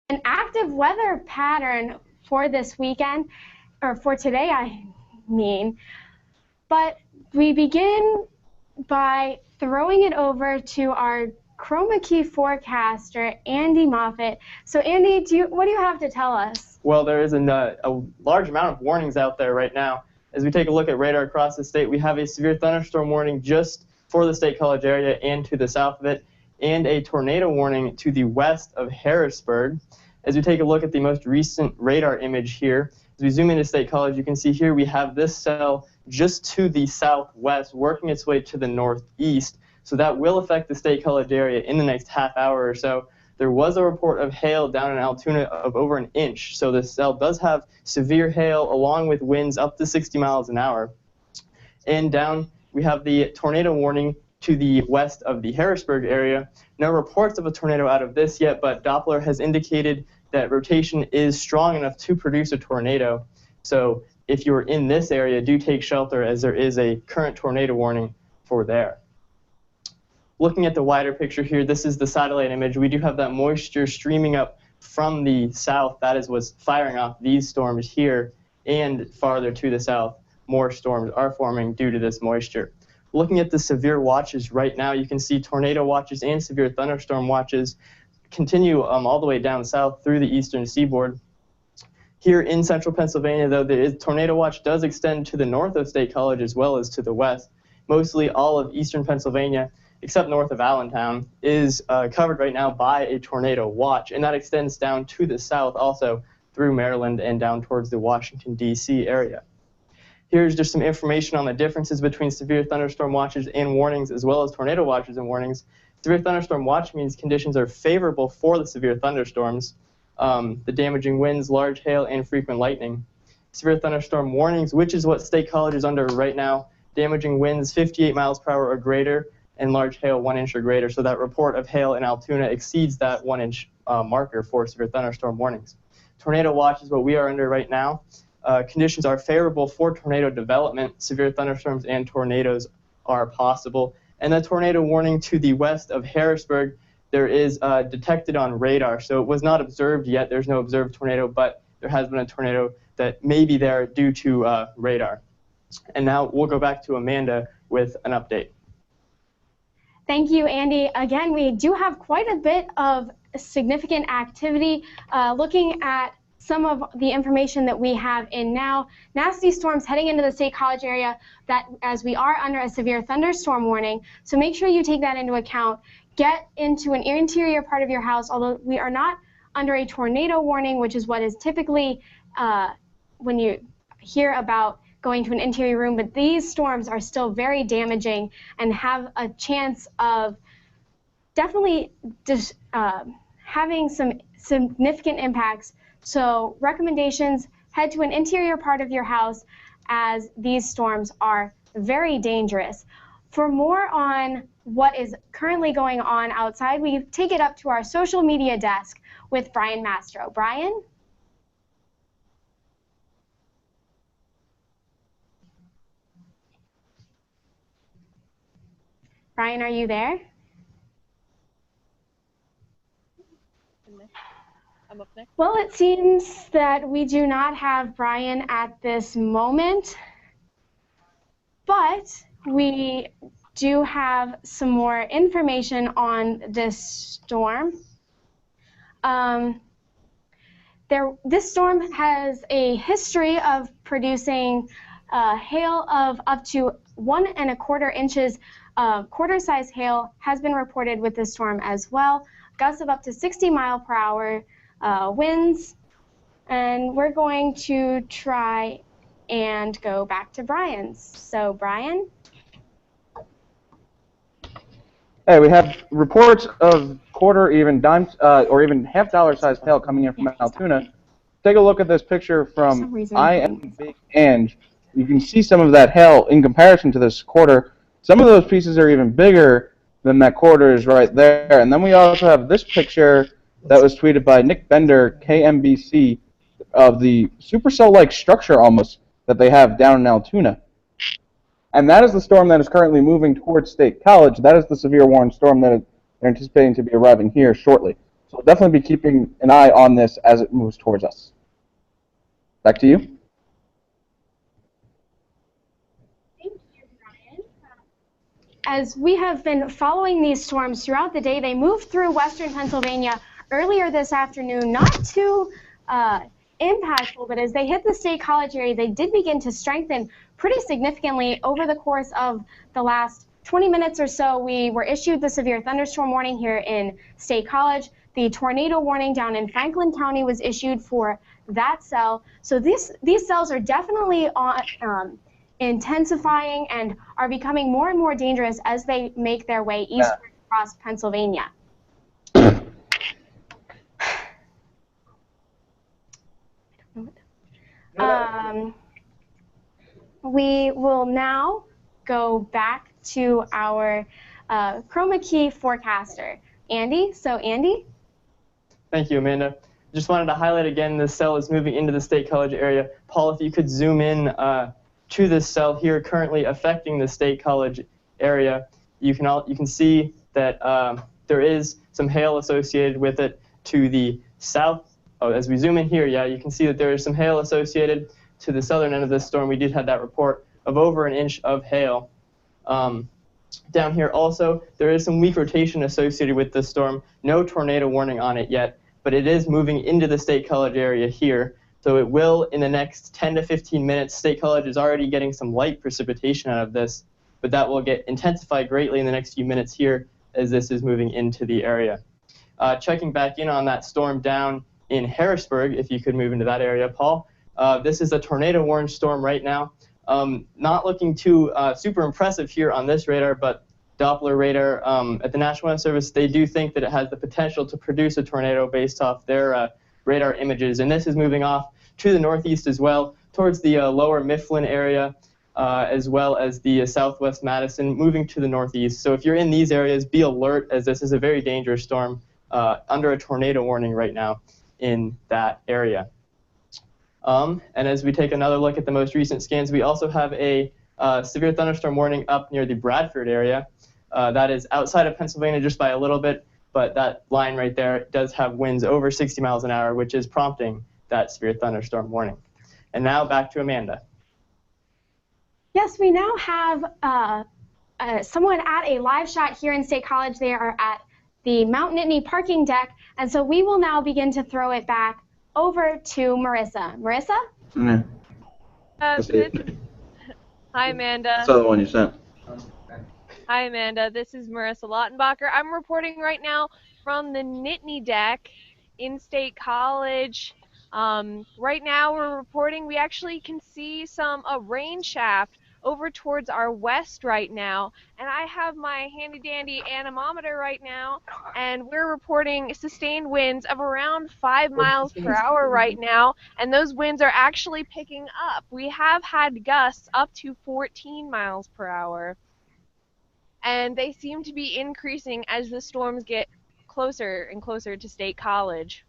an active weather pattern for this weekend, or for today, I mean. But we begin by throwing it over to our chroma key forecaster, Andy Moffett. So Andy, what do you have to tell us? Well, there is a large amount of warnings out there right now. As we take a look at radar across the state, we have a severe thunderstorm warning just for the State College area and to the south of it, and a tornado warning to the west of Harrisburg. As we take a look at the most recent radar image here, as we zoom into State College, you can see here we have this cell just to the southwest working its way to the northeast. So that will affect the State College area in the next half hour or so. There was a report of hail down in Altoona of over an inch. So this cell does have severe hail along with winds up to 60 miles an hour. And down we have the tornado warning to the west of the Harrisburg area. No reports of a tornado out of this yet, but Doppler has indicated that rotation is strong enough to produce a tornado. So if you're in this area, do take shelter as there is a current tornado warning for there. Looking at the wider picture here, this is the satellite image. We do have that moisture streaming up from the south. That is what's firing off these storms here, and farther to the south, more storms are forming due to this moisture. Looking at the severe watches right now, you can see tornado watches and severe thunderstorm watches continue all the way down south through the eastern seaboard. Here in central Pennsylvania, though, the tornado watch does extend to the north of State College as well as to the west. Mostly all of eastern Pennsylvania, except north of Allentown, is covered right now by a tornado watch, and that extends down to the south also through Maryland and down towards the Washington, D.C. area. Here's just some information on the differences between severe thunderstorm watches and warnings as well as tornado watches and warnings. Severe thunderstorm watch means conditions are favorable for the severe thunderstorms, the damaging winds, large hail, and frequent lightning. Severe thunderstorm warnings, which is what State College is under right now, damaging winds 58 miles per hour or greater, and large hail 1 inch or greater. So that report of hail in Altoona exceeds that 1 inch marker for severe thunderstorm warnings. Tornado watch is what we are under right now. Conditions are favorable for tornado development. Severe thunderstorms and tornadoes are possible. And the tornado warning to the west of Harrisburg, there is detected on radar. So it was not observed yet. There's no observed tornado, but there has been a tornado that may be there due to radar. And now we'll go back to Amanda with an update. Thank you, Andy. Again, we do have quite a bit of significant activity. Looking at some of the information that we have in now, nasty storms heading into the State College area, that as we are under a severe thunderstorm warning. So make sure you take that into account. Get into an interior part of your house, although we are not under a tornado warning, which is what is typically when you hear about going to an interior room, but these storms are still very damaging and have a chance of definitely just having some significant impacts. So recommendations, head to an interior part of your house as these storms are very dangerous. For more on what is currently going on outside, we take it up to our social media desk with Brian Mastro. Brian? Brian, are you there? I'm up next. Well, it seems that we do not have Brian at this moment, but we do have some more information on this storm. This storm has a history of producing hail of up to 1 1/4 inches. Quarter-size hail has been reported with this storm as well. Gusts of up to 60 mile per hour winds. And we're going to try and go back to Brian's. So, Brian? Hey, we have reports of quarter, even dime, or even half-dollar sized hail coming in from Altoona. Take a look at this picture from IMB, and you can see some of that hail in comparison to this quarter. Some of those pieces are even bigger than that quarter is right there. And then we also have this picture that was tweeted by Nick Bender, KMBC, of the supercell-like structure almost that they have down in Altoona. And that is the storm that is currently moving towards State College. That is the severe warning storm that they're anticipating to be arriving here shortly. So we'll definitely be keeping an eye on this as it moves towards us. Back to you. Thank you, Ryan. As we have been following these storms throughout the day, they moved through western Pennsylvania earlier this afternoon, not too impactful, but as they hit the State College area, they did begin to strengthen pretty significantly over the course of the last 20 minutes or so. We were issued the severe thunderstorm warning here in State College. The tornado warning down in Franklin County was issued for that cell. So these cells are definitely on, intensifying and are becoming more and more dangerous as they make their way eastward across Pennsylvania. We will now go back to our chroma key forecaster, Andy. So, Andy? Thank you, Amanda. Just wanted to highlight again, this cell is moving into the State College area. Paul, if you could zoom in to this cell here currently affecting the State College area, you can see that there is some hail associated with it to the south. Oh, as we zoom in here, yeah, you can see that there is some hail associated to the southern end of this storm. We did have that report of over an inch of hail. Down here also, there is some weak rotation associated with this storm. No tornado warning on it yet, but it is moving into the State College area here. So it will, in the next 10 to 15 minutes, State College is already getting some light precipitation out of this, but that will get intensified greatly in the next few minutes here as this is moving into the area. Checking back in on that storm down in Harrisburg, if you could move into that area, Paul. This is a tornado warning storm right now. Not looking too super impressive here on this radar, but Doppler radar at the National Weather Service, they do think that it has the potential to produce a tornado based off their radar images. And this is moving off to the northeast as well, towards the lower Mifflin area, as well as the southwest Madison, moving to the northeast. So if you're in these areas, be alert, as this is a very dangerous storm under a tornado warning right now in that area. And as we take another look at the most recent scans, we also have a severe thunderstorm warning up near the Bradford area. That is outside of Pennsylvania just by a little bit, but that line right there does have winds over 60 miles an hour, which is prompting that severe thunderstorm warning. And now back to Amanda. Yes, we now have someone at a live shot here in State College. They are at the Mount Nittany parking deck, and so we will now begin to throw it back over to Marissa. Marissa? Hi, Amanda. I saw the one you sent. Hi, Amanda. This is Marissa Lautenbacher. I'm reporting right now from the Nittany deck in State College. Right now we're reporting we actually can see a rain shaft over towards our west right now, and I have my handy-dandy anemometer right now, and we're reporting sustained winds of around 5 miles per hour right now, and those winds are actually picking up. We have had gusts up to 14 miles per hour, and they seem to be increasing as the storms get closer and closer to State College.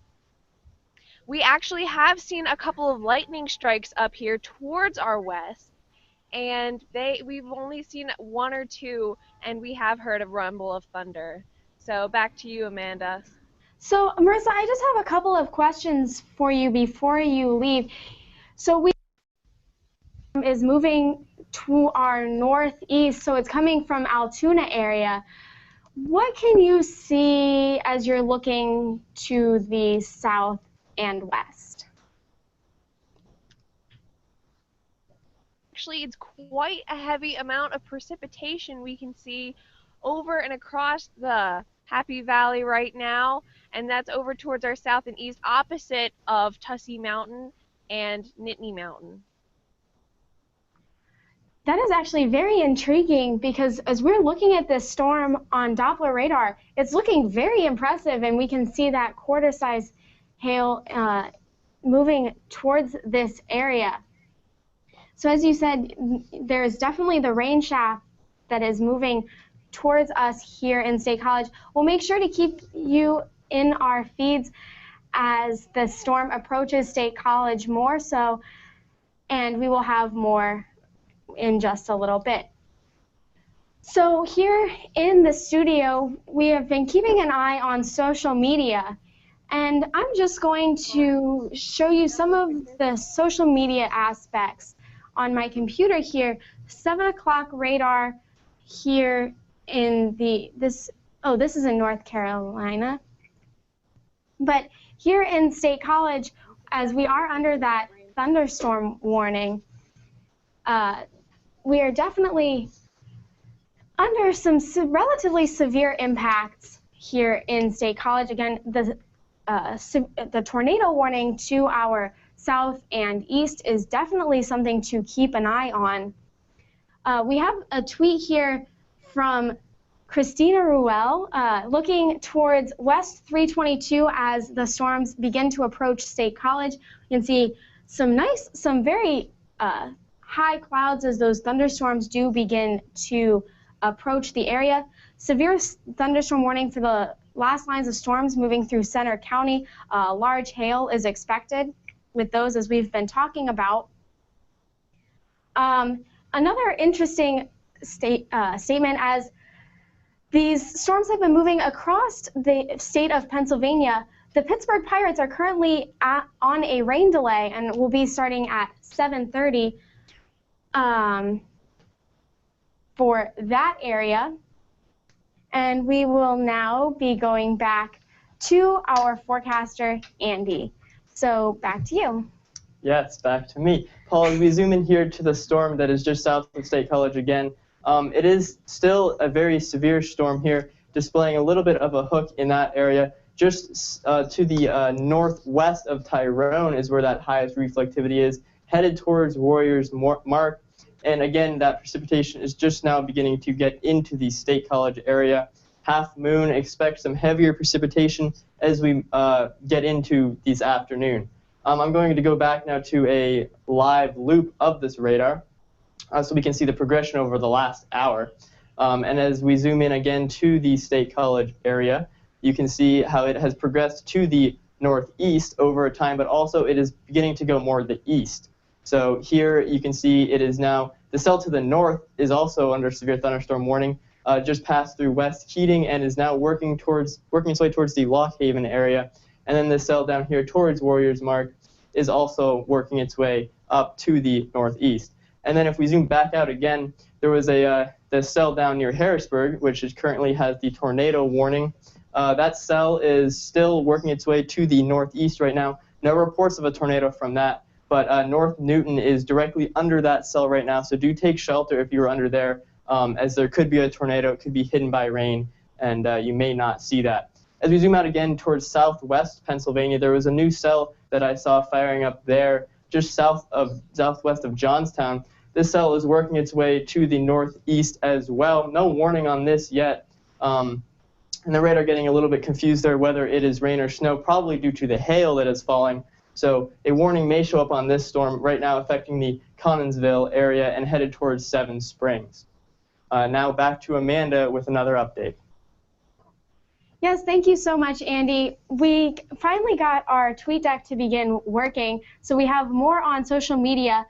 We actually have seen a couple of lightning strikes up here towards our west, and we've only seen one or two, and we have heard a rumble of thunder. So back to you, Amanda. So, Marissa, I just have a couple of questions for you before you leave. So we is moving to our northeast, so it's coming from Altoona area. What can you see as you're looking to the south and west? Actually, it's quite a heavy amount of precipitation we can see over and across the Happy Valley right now, and that's over towards our south and east, opposite of Tussey Mountain and Nittany Mountain. That is actually very intriguing, because as we're looking at this storm on Doppler radar, it's looking very impressive, and we can see that quarter-size hail moving towards this area. So as you said, there's definitely the rain shaft that is moving towards us here in State College. We'll make sure to keep you in our feeds as the storm approaches State College more so, and we will have more in just a little bit. So here in the studio, we have been keeping an eye on social media, And I'm just going to show you some of the social media aspects on my computer here. 7 o'clock radar here in this is in North Carolina. But here in State College, as we are under that thunderstorm warning, we are definitely under some relatively severe impacts here in State College. Again, the tornado warning to our south and east is definitely something to keep an eye on. We have a tweet here from Christina Ruel looking towards West 322 as the storms begin to approach State College. You can see some very high clouds as those thunderstorms do begin to approach the area. Severe thunderstorm warning for the last lines of storms moving through Center County. Large hail is expected with those, as we've been talking about. Another interesting statement, as these storms have been moving across the state of Pennsylvania, the Pittsburgh Pirates are currently on a rain delay and will be starting at 7:30 for that area. And we will now be going back to our forecaster, Andy. So back to you. Yes, back to me. Paul, as we zoom in here to the storm that is just south of State College again, it is still a very severe storm here, displaying a little bit of a hook in that area. Just to the northwest of Tyrone is where that highest reflectivity is, headed towards Warriors Mark. And again, that precipitation is just now beginning to get into the State College area. Half moon, expect some heavier precipitation as we get into this afternoon. I'm going to go back now to a live loop of this radar so we can see the progression over the last hour. And as we zoom in again to the State College area, you can see how it has progressed to the northeast over time, but also it is beginning to go more to the east. So here you can see it is now, the cell to the north is also under severe thunderstorm warning, just passed through West Keating and is now working its way towards the Lock Haven area. And then the cell down here towards Warriors Mark is also working its way up to the northeast. And then if we zoom back out again, there was the cell down near Harrisburg, which currently has the tornado warning. That cell is still working its way to the northeast right now. No reports of a tornado from that, but North Newton is directly under that cell right now, so do take shelter if you're under there, as there could be a tornado. It could be hidden by rain, and you may not see that. As we zoom out again towards southwest Pennsylvania, there was a new cell that I saw firing up there just southwest of Johnstown. This cell is working its way to the northeast as well. No warning on this yet. And the radar getting a little bit confused there whether it is rain or snow, probably due to the hail that is falling. So a warning may show up on this storm right now, affecting the Conninsville area and headed towards Seven Springs. Now back to Amanda with another update. Yes, thank you so much, Andy. We finally got our tweet deck to begin working, so we have more on social media.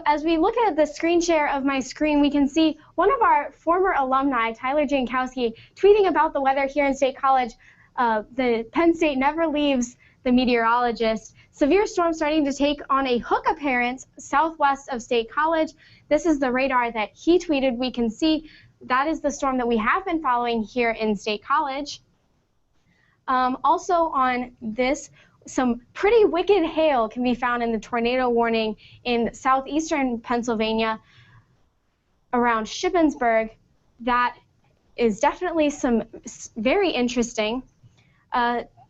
As we look at the screen share of my screen, we can see one of our former alumni, Tyler Jankowski, tweeting about the weather here in State College. The Penn State never leaves the meteorologist. Severe storm starting to take on a hook appearance southwest of State College. This is the radar that he tweeted. We can see that is the storm that we have been following here in State College. Also on this, some pretty wicked hail can be found in the tornado warning in southeastern Pennsylvania around Shippensburg. That is definitely some very interesting.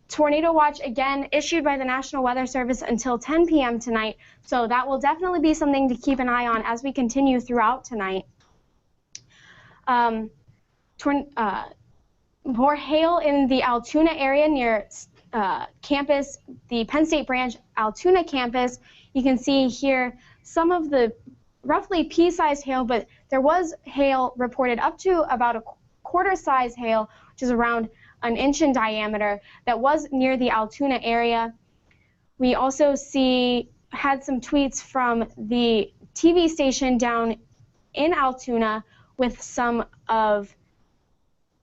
Tornado watch, again, issued by the National Weather Service until 10 p.m. tonight, so that will definitely be something to keep an eye on as we continue throughout tonight. More hail in the Altoona area near campus, the Penn State branch Altoona campus. You can see here some of the roughly pea-sized hail, but there was hail reported up to about a quarter-size hail, which is around an inch in diameter, that was near the Altoona area. We also had some tweets from the TV station down in Altoona with some of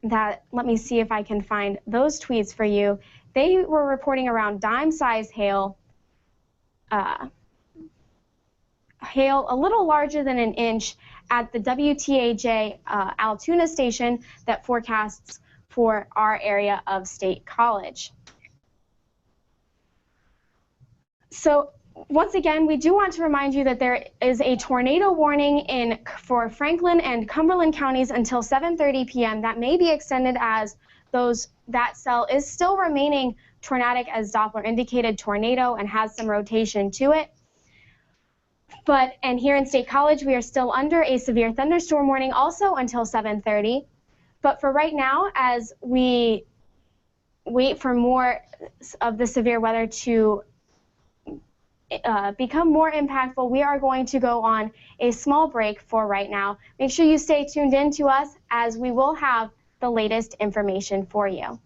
that. Let me see if I can find those tweets for you. they were reporting around dime-sized hail, hail a little larger than an inch at the WTAJ Altoona station that forecasts for our area of State College. So once again, we do want to remind you that there is a tornado warning for Franklin and Cumberland counties until 7:30 p.m. That may be extended as that cell is still remaining tornadic as Doppler indicated tornado and has some rotation to it. And here in State College, we are still under a severe thunderstorm warning also until 7:30. But for right now, as we wait for more of the severe weather to become more impactful, we are going to go on a small break for right now. Make sure you stay tuned in to us as we will have the latest information for you.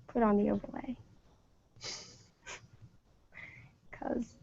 Put on the overlay. 'Cause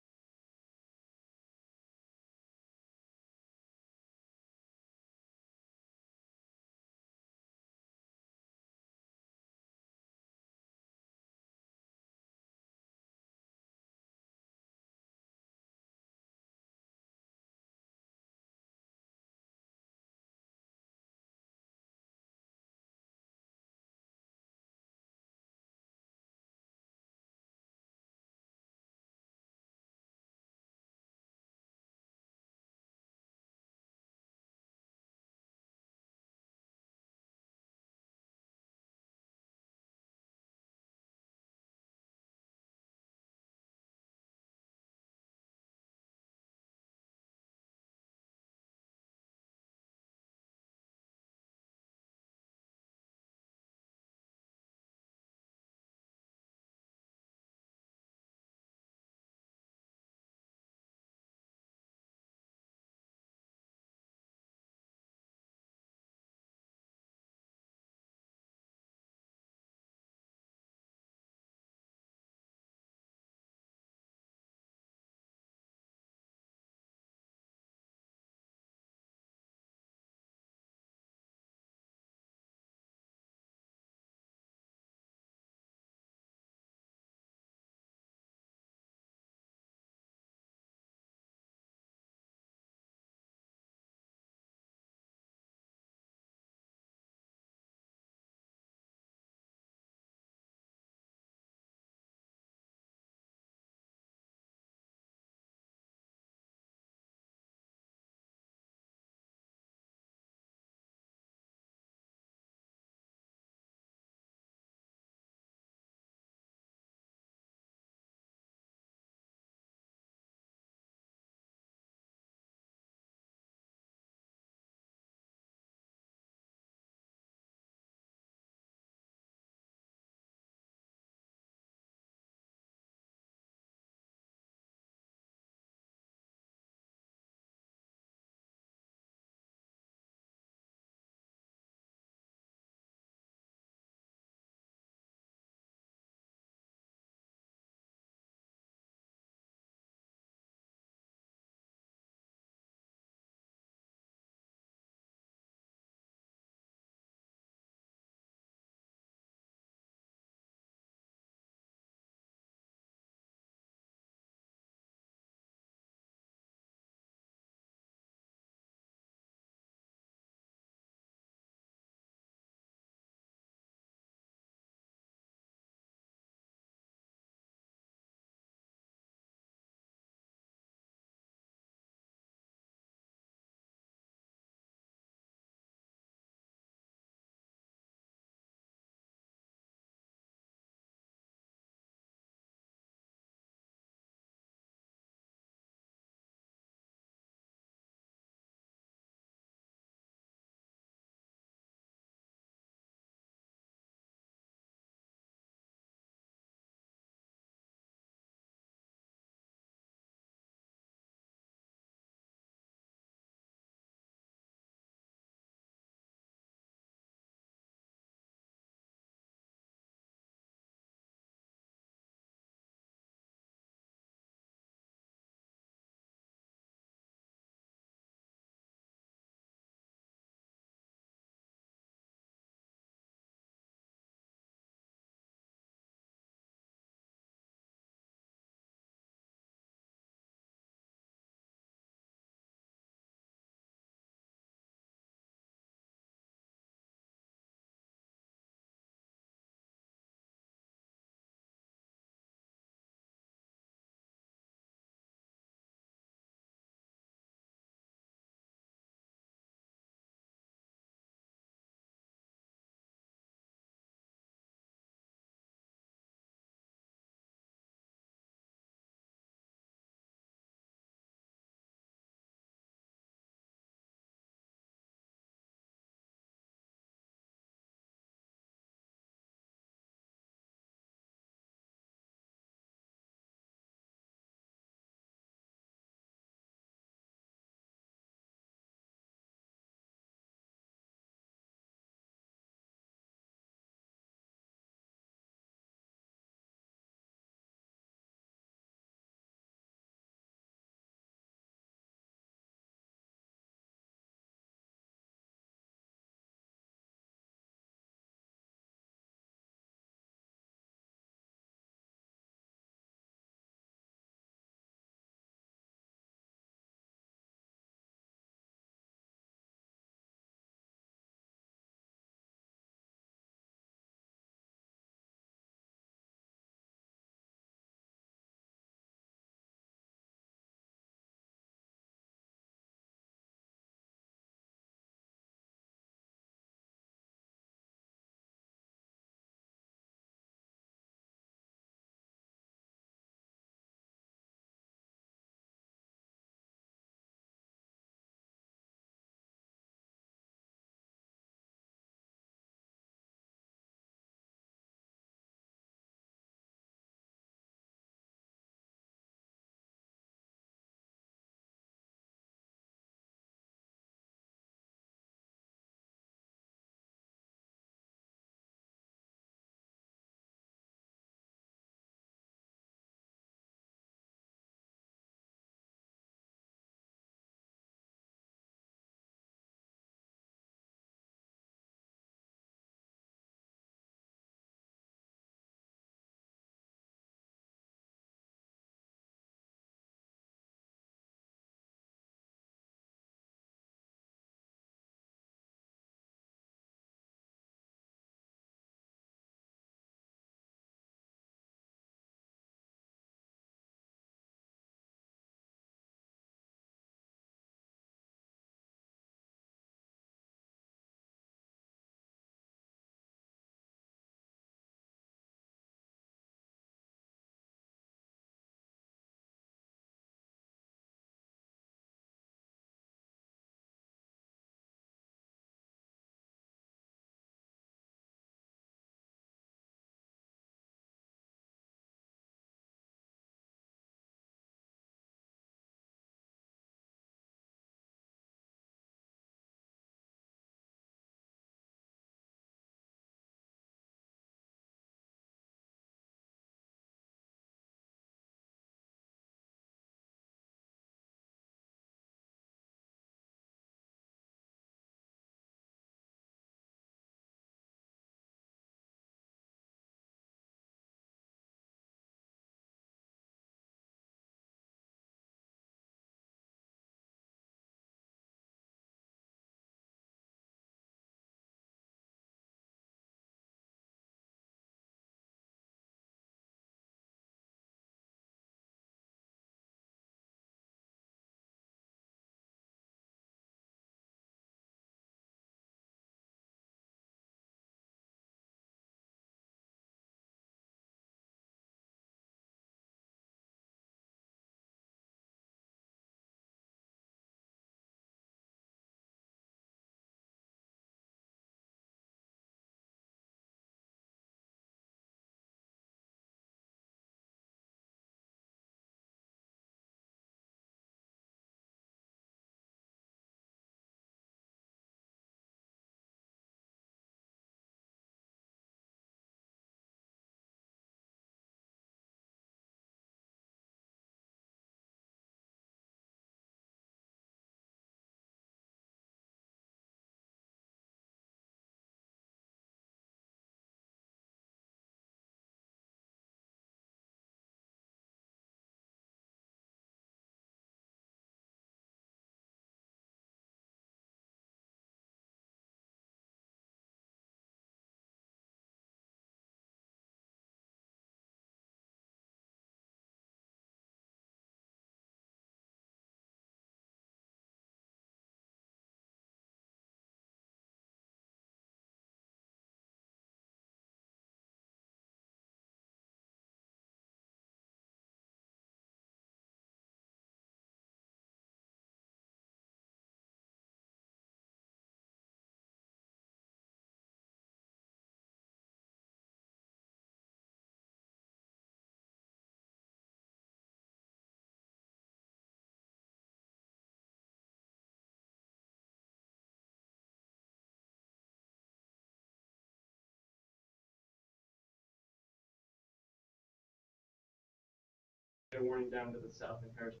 a warning down to the south in Harrisburg.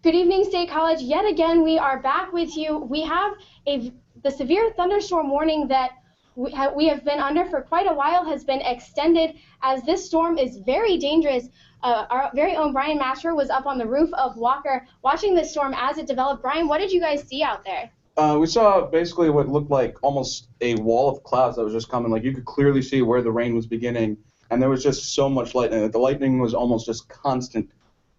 Good evening, State College. Yet again, we are back with you. We have the severe thunderstorm warning that we have been under for quite a while has been extended, as this storm is very dangerous. Our very own Brian Mashler was up on the roof of Walker watching this storm as it developed. Brian, what did you guys see out there? We saw basically what looked like almost a wall of clouds that was just coming. Like, you could clearly see where the rain was beginning, and there was just so much lightning. The lightning was almost just constant,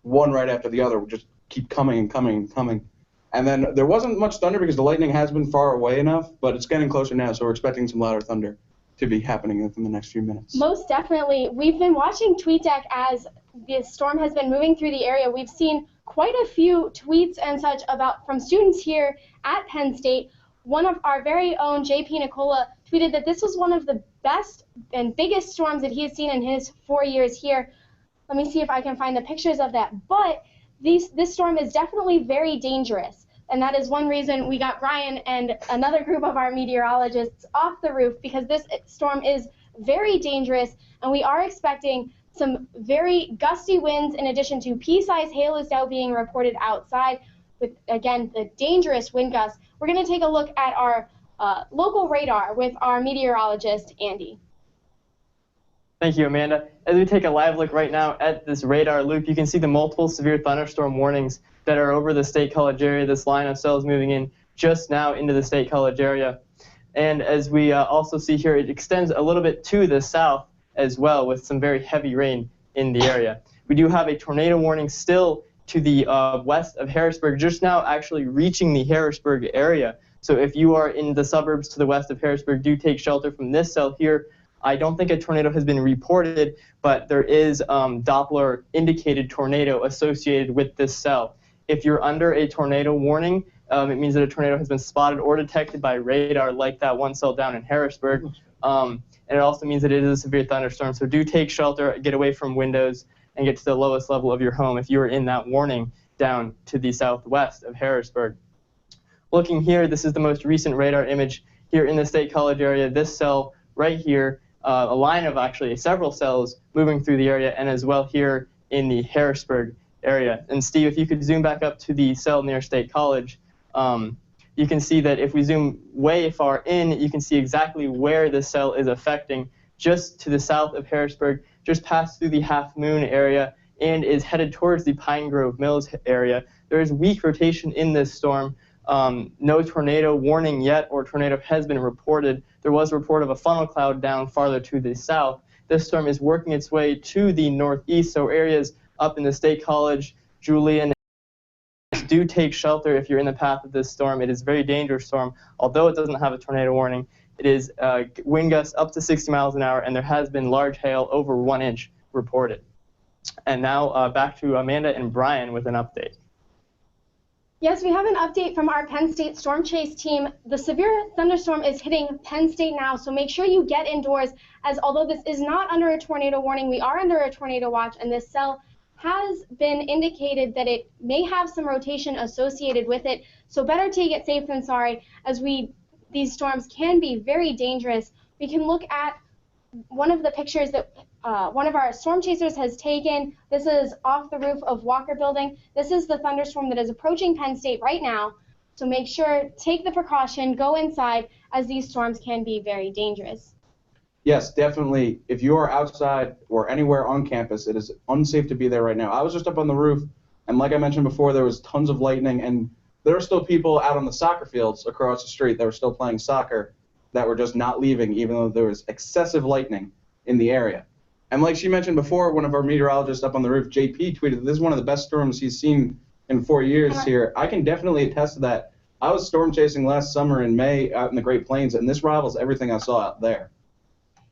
one right after the other, just keep coming and coming and coming. And then there wasn't much thunder because the lightning has been far away enough, but it's getting closer now, so we're expecting some louder thunder to be happening within the next few minutes. Most definitely. We've been watching TweetDeck as the storm has been moving through the area. We've seen quite a few tweets and such from students here at Penn State. One of our very own JP Nicola tweeted that this was one of the best and biggest storms that he has seen in his 4 years here. Let me see if I can find the pictures of that. But this storm is definitely very dangerous, and that is one reason we got Brian and another group of our meteorologists off the roof, because this storm is very dangerous, and we are expecting some very gusty winds in addition to pea-sized hail is now being reported outside with, again, the dangerous wind gusts. We're going to take a look at our local radar with our meteorologist, Andy. Thank you, Amanda. As we take a live look right now at this radar loop, you can see the multiple severe thunderstorm warnings that are over the State College area. This line of cells moving in just now into the State College area. And as we also see here, it extends a little bit to the south as well, with some very heavy rain in the area. We do have a tornado warning still to the west of Harrisburg, just now actually reaching the Harrisburg area. So if you are in the suburbs to the west of Harrisburg, do take shelter from this cell here. I don't think a tornado has been reported, but there is Doppler indicated tornado associated with this cell. If you're under a tornado warning, it means that a tornado has been spotted or detected by radar, like that one cell down in Harrisburg. And it also means that it is a severe thunderstorm. So do take shelter, get away from windows, and get to the lowest level of your home if you are in that warning down to the southwest of Harrisburg. Looking here, this is the most recent radar image here in the State College area. This cell right here, a line of actually several cells moving through the area, and as well here in the Harrisburg area. And Steve, if you could zoom back up to the cell near State College, you can see that if we zoom way far in, you can see exactly where the cell is affecting, just to the south of Harrisburg, just passed through the Half Moon area, and is headed towards the Pine Grove Mills area. There is weak rotation in this storm. No tornado warning yet, or tornado has been reported. There was a report of a funnel cloud down farther to the south. This storm is working its way to the northeast, so areas up in the State College, Julian, do take shelter if you're in the path of this storm. It is a very dangerous storm. Although it doesn't have a tornado warning, it is wind gusts up to 60 miles an hour, and there has been large hail over 1 inch reported. And now back to Amanda and Brian with an update. Yes, we have an update from our Penn State Storm Chase team. The severe thunderstorm is hitting Penn State now, so make sure you get indoors, as although this is not under a tornado warning, we are under a tornado watch, and this cell has been indicated that it may have some rotation associated with it, so better take it safe than sorry, as these storms can be very dangerous. We can look at one of the pictures that one of our storm chasers has taken. This is off the roof of Walker Building. This is the thunderstorm that is approaching Penn State right now, so make sure, take the precaution, go inside, as these storms can be very dangerous. Yes, definitely. If you are outside or anywhere on campus, it is unsafe to be there right now. I was just up on the roof, and like I mentioned before, there was tons of lightning, and there are still people out on the soccer fields across the street that were still playing soccer that were just not leaving, even though there was excessive lightning in the area. And like she mentioned before, one of our meteorologists up on the roof, JP, tweeted that this is one of the best storms he's seen in 4 years here. I can definitely attest to that. I was storm chasing last summer in May out in the Great Plains, and this rivals everything I saw out there.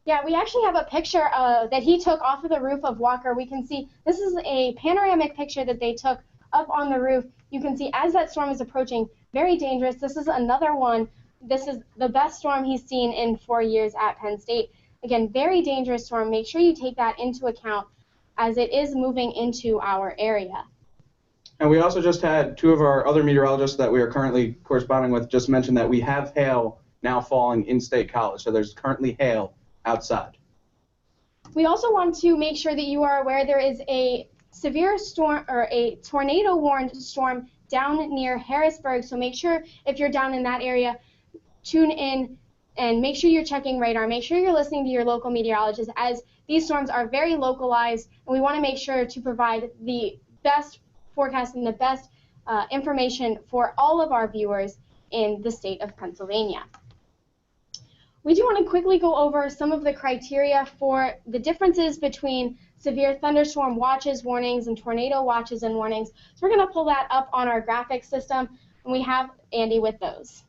Yeah, we actually have a picture that he took off of the roof of Walker. We can see this is a panoramic picture that they took up on the roof. You can see as that storm is approaching, very dangerous. This is another one. This is the best storm he's seen in 4 years at Penn State. Again, very dangerous storm. Make sure you take that into account as it is moving into our area. And we also just had two of our other meteorologists that we are currently corresponding with just mentioned that we have hail now falling in State College. So there's currently hail outside. We also want to make sure that you are aware there is a severe storm or a tornado warned storm down near Harrisburg. So make sure if you're down in that area, tune in and make sure you're checking radar. Make sure you're listening to your local meteorologist, as these storms are very localized, and we want to make sure to provide the best forecast and the best information for all of our viewers in the state of Pennsylvania. We do want to quickly go over some of the criteria for the differences between severe thunderstorm watches, warnings, and tornado watches and warnings. So we're going to pull that up on our graphics system, and we have Andy with those.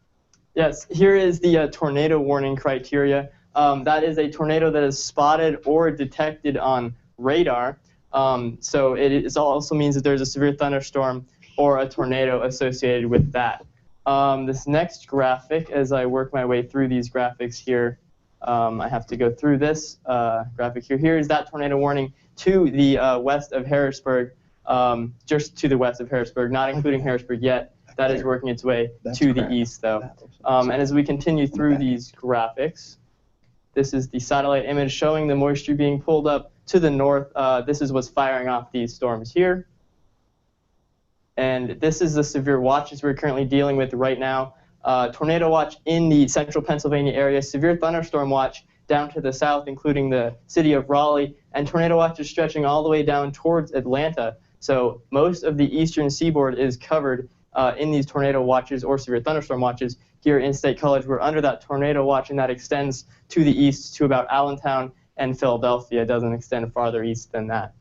Yes, here is the tornado warning criteria. That is a tornado that is spotted or detected on radar. So it also means that there's a severe thunderstorm or a tornado associated with that. This next graphic, as I work my way through these graphics here, I have to go through this graphic here. Here is that tornado warning to the west of Harrisburg, just to the west of Harrisburg, not including Harrisburg yet. That is working its way to the east, though. And as we continue through these graphics, this is the satellite image showing the moisture being pulled up to the north. This is what's firing off these storms here. And this is the severe watches we're currently dealing with right now. Tornado watch in the central Pennsylvania area, severe thunderstorm watch down to the south, including the city of Raleigh, and tornado watch is stretching all the way down towards Atlanta. So most of the eastern seaboard is covered in these tornado watches or severe thunderstorm watches. Here in State College, we're under that tornado watch, and that extends to the east to about Allentown and Philadelphia. It doesn't extend farther east than that.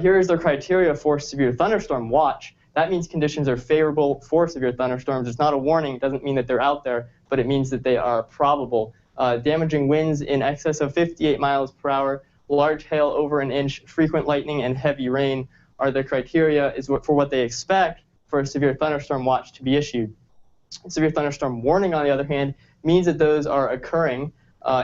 Here is the criteria for severe thunderstorm watch. That means conditions are favorable for severe thunderstorms. It's not a warning. It doesn't mean that they're out there, but it means that they are probable. Damaging winds in excess of 58 miles per hour, large hail over an inch, frequent lightning, and heavy rain are the criteria for what they expect for a severe thunderstorm watch to be issued. A severe thunderstorm warning, on the other hand, means that those are occurring,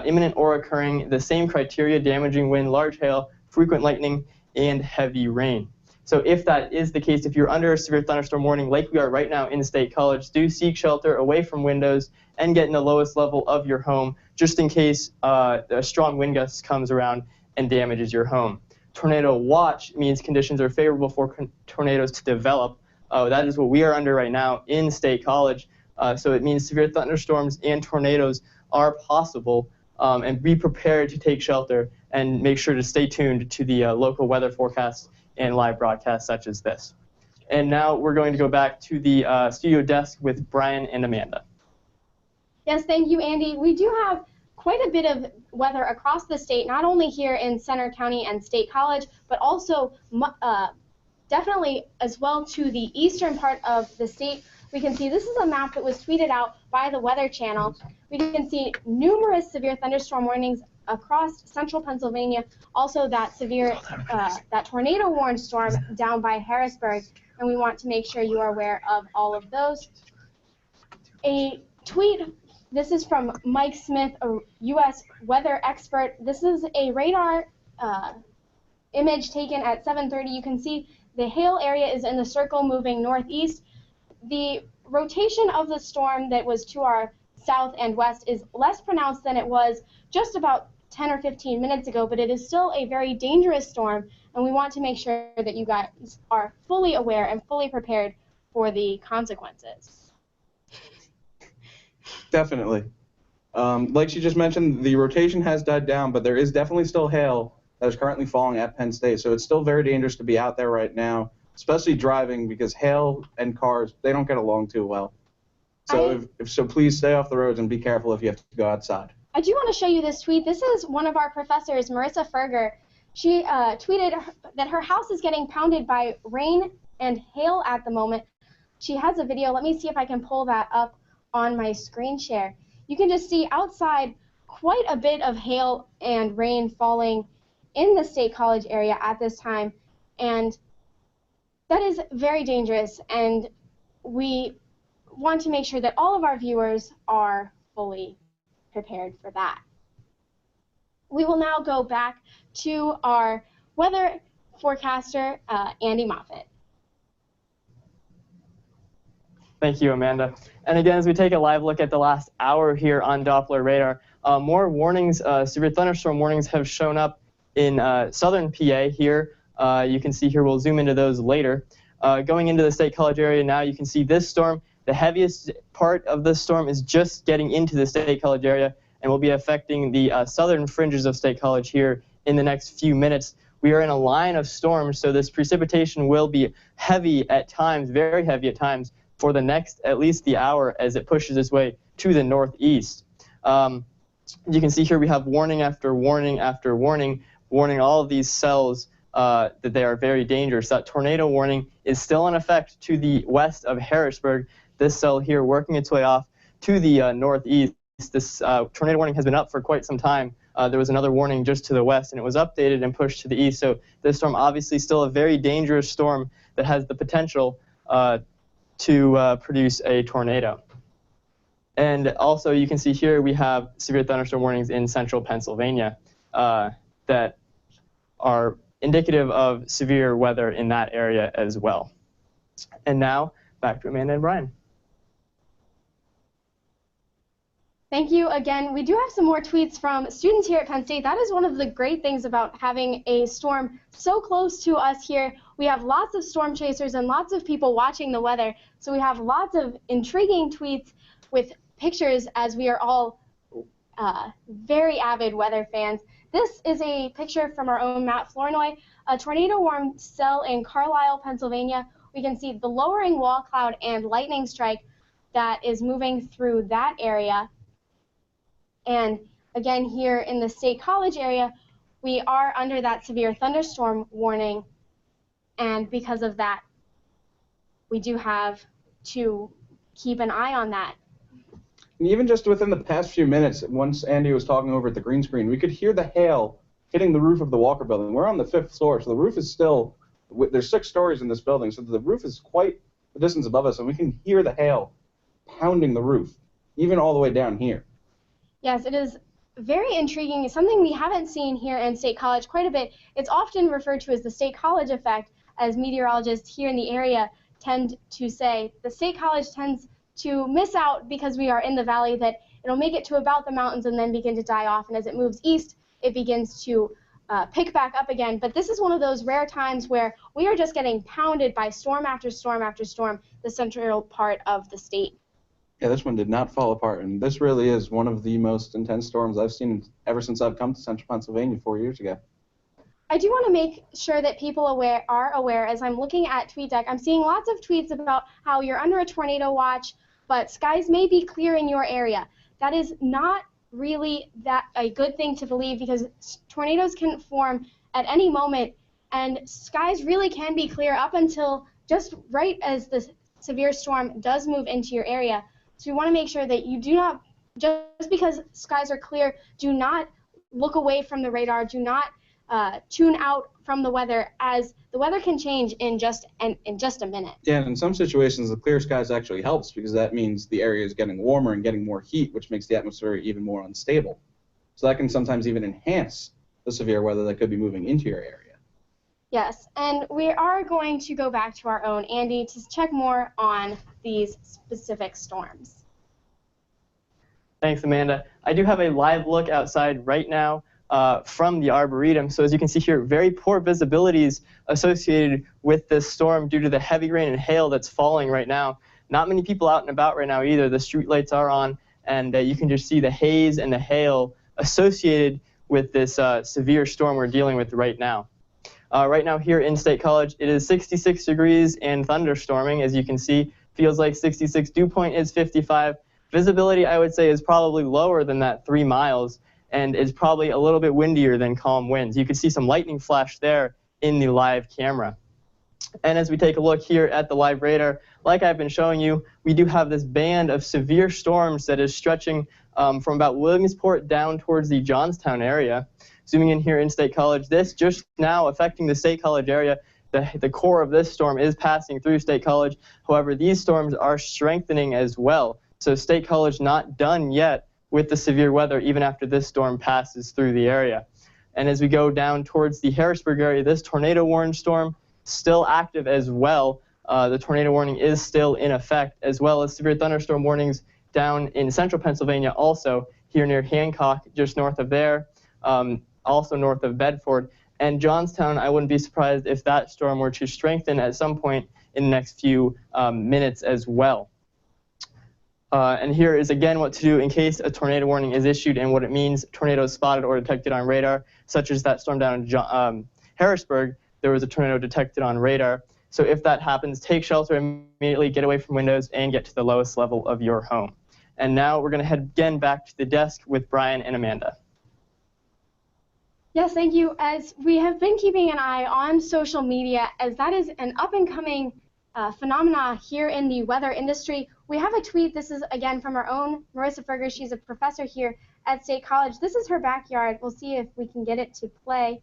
imminent or occurring, the same criteria: damaging wind, large hail, frequent lightning, and heavy rain. So if that is the case, if you're under a severe thunderstorm warning like we are right now in State College, do seek shelter away from windows and get in the lowest level of your home, just in case a strong wind gust comes around and damages your home. Tornado watch means conditions are favorable for tornadoes to develop. That is what we are under right now in State College. So it means severe thunderstorms and tornadoes are possible, and be prepared to take shelter and make sure to stay tuned to the local weather forecasts and live broadcasts such as this. And now we're going to go back to the studio desk with Brian and Amanda. Yes, thank you, Andy. We do have quite a bit of weather across the state, not only here in Centre County and State College, but also definitely as well to the eastern part of the state. We can see this is a map that was tweeted out by the Weather Channel. We can see numerous severe thunderstorm warnings across central Pennsylvania, also that severe, that tornado warned storm down by Harrisburg, and we want to make sure you are aware of all of those. A tweet, this is from Mike Smith, a U.S. weather expert. This is a radar image taken at 7:30. You can see the hail area is in the circle moving northeast. The rotation of the storm that was to our south and west is less pronounced than it was just about 10 or 15 minutes ago, but it is still a very dangerous storm, and we want to make sure that you guys are fully aware and fully prepared for the consequences. Definitely. Like she just mentioned, the rotation has died down, but there is definitely still hail that is currently falling at Penn State, so it's still very dangerous to be out there right now, especially driving, because hail and cars, they don't get along too well. So so please stay off the roads and be careful if you have to go outside. I do want to show you this tweet. This is one of our professors, Marissa Ferger. She tweeted that her house is getting pounded by rain and hail at the moment. She has a video. Let me see if I can pull that up on my screen share. You can just see outside quite a bit of hail and rain falling in the State College area at this time. And That is very dangerous, and we want to make sure that all of our viewers are fully prepared for that. We will now go back to our weather forecaster, Andy Moffett. Thank you, Amanda. And again, as we take a live look at the last hour here on Doppler radar, more warnings, severe thunderstorm warnings have shown up in southern PA here. You can see here, we'll zoom into those later. Going into the State College area now, you can see this storm. The heaviest part of this storm is just getting into the State College area and will be affecting the southern fringes of State College here in the next few minutes. We are in a line of storms, so this precipitation will be heavy at times, very heavy at times, for the next at least the hour as it pushes its way to the northeast. You can see here we have warning after warning after warning, warning all of these cells that they are very dangerous. That tornado warning is still in effect to the west of Harrisburg. This cell here working its way off to the northeast. This tornado warning has been up for quite some time. There was another warning just to the west, and it was updated and pushed to the east. So this storm obviously still a very dangerous storm that has the potential to produce a tornado. And also you can see here we have severe thunderstorm warnings in central Pennsylvania that are indicative of severe weather in that area as well. And now back to Amanda and Brian. Thank you again. We do have some more tweets from students here at Penn State. That is one of the great things about having a storm so close to us here. We have lots of storm chasers and lots of people watching the weather. So we have lots of intriguing tweets with pictures as we are all very avid weather fans. This is a picture from our own Matt Flournoy, a tornado-warned cell in Carlisle, Pennsylvania. We can see the lowering wall cloud and lightning strike that is moving through that area. And again, here in the State College area, we are under that severe thunderstorm warning. And because of that, we do have to keep an eye on that. And even just within the past few minutes, once Andy was talking over at the green screen, we could hear the hail hitting the roof of the Walker Building. We're on the 5th floor, so the roof is still, there's 6 stories in this building, so the roof is quite a distance above us, and we can hear the hail pounding the roof, even all the way down here. Yes, it is very intriguing. It's something we haven't seen here in State College quite a bit. It's often referred to as the State College effect, as meteorologists here in the area tend to say. The State College tends to miss out because we are in the valley, that it'll make it to about the mountains and then begin to die off, and as it moves east, it begins to pick back up again. But this is one of those rare times where we are just getting pounded by storm after storm after storm, the central part of the state. Yeah, this one did not fall apart, and this really is one of the most intense storms I've seen ever since I've come to central Pennsylvania 4 years ago. I do want to make sure that people are aware, as I'm looking at TweetDeck, I'm seeing lots of tweets about how you're under a tornado watch, but skies may be clear in your area. That is not really a good thing to believe, because tornadoes can form at any moment, and skies really can be clear up until just right as the severe storm does move into your area. So we want to make sure that you do not, just because skies are clear, do not look away from the radar, do not tune out from the weather, as the weather can change in just a minute. Yeah, and in some situations, the clear skies actually helps, because that means the area is getting warmer and getting more heat, which makes the atmosphere even more unstable. So that can sometimes even enhance the severe weather that could be moving into your area. Yes, and we are going to go back to our own Andy to check more on these specific storms. Thanks, Amanda. I do have a live look outside right now from the Arboretum. So as you can see here, very poor visibilities associated with this storm due to the heavy rain and hail that's falling right now. Not many people out and about right now either. The street lights are on, and you can just see the haze and the hail associated with this severe storm we're dealing with right now. Right now here in State College, it is 66 degrees and thunderstorming. As you can see, feels like 66. Dew point is 55. Visibility, I would say, is probably lower than that 3 miles, and is probably a little bit windier than calm winds. You can see some lightning flash there in the live camera. And as we take a look here at the live radar, like I've been showing you, we do have this band of severe storms that is stretching from about Williamsport down towards the Johnstown area. Zooming in here in State College, this just now affecting the State College area. the core of this storm is passing through State College. However, these storms are strengthening as well. So State College not done yet with the severe weather even after this storm passes through the area. And as we go down towards the Harrisburg area, this tornado warning storm still active as well. The tornado warning is still in effect, as well as severe thunderstorm warnings down in central Pennsylvania, also here near Hancock, just north of there, also north of Bedford. And Johnstown, I wouldn't be surprised if that storm were to strengthen at some point in the next few minutes as well. And here is again what to do in case a tornado warning is issued and what it means. Tornadoes spotted or detected on radar, such as that storm down in Harrisburg. There was a tornado detected on radar. So if that happens, take shelter immediately, get away from windows, and get to the lowest level of your home. And now we're going to head again back to the desk with Brian and Amanda. Yes, thank you. As we have been keeping an eye on social media, as that is an up-and-coming phenomena here in the weather industry, we have a tweet. This is, again, from our own Marissa Ferger. She's a professor here at State College. This is her backyard. We'll see if we can get it to play.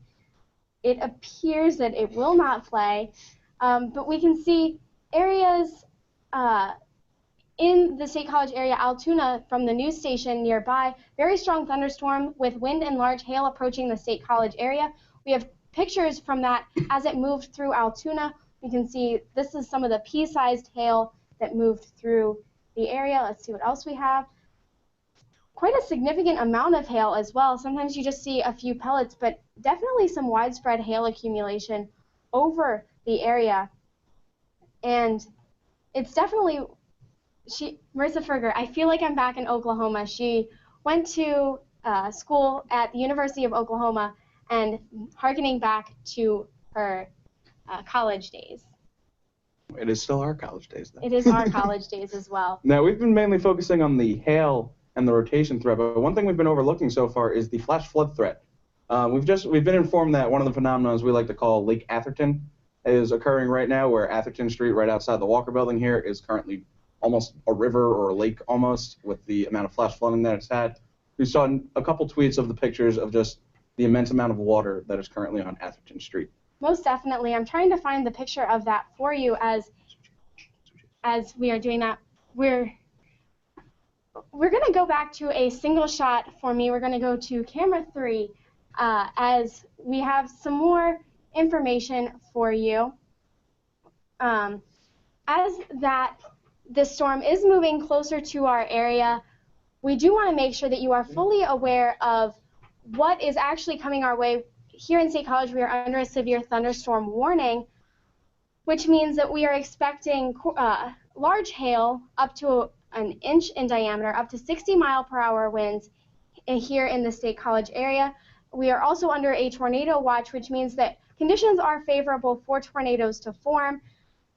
It appears that it will not play, but we can see areas in the State College area, Altoona, from the news station nearby, very strong thunderstorm with wind and large hail approaching the State College area. We have pictures from that as it moved through Altoona. You can see this is some of the pea-sized hail that moved through the area. Let's see what else we have. Quite a significant amount of hail as well. Sometimes you just see a few pellets, but definitely some widespread hail accumulation over the area. And it's definitely, Marissa Ferger, I feel like I'm back in Oklahoma. She went to school at the University of Oklahoma, and hearkening back to her college days. It is still our college days, though. It is our college days as well. Now, we've been mainly focusing on the hail and the rotation threat, but one thing we've been overlooking so far is the flash flood threat. We've been informed that one of the phenomena we like to call Lake Atherton is occurring right now, where Atherton Street, right outside the Walker Building here, is currently almost a river or a lake almost, with the amount of flash flooding that it's had. We saw a couple tweets of the pictures of just the immense amount of water that is currently on Atherton Street. Most definitely. I'm trying to find the picture of that for you as we are doing that. We're going to go back to a single shot for me. We're going to go to camera 3 as we have some more information for you. As this storm is moving closer to our area, we do want to make sure that you are fully aware of what is actually coming our way. Here in State College, we are under a severe thunderstorm warning, which means that we are expecting large hail up to an inch in diameter, up to 60-mile-per-hour winds here in the State College area. We are also under a tornado watch, which means that conditions are favorable for tornadoes to form,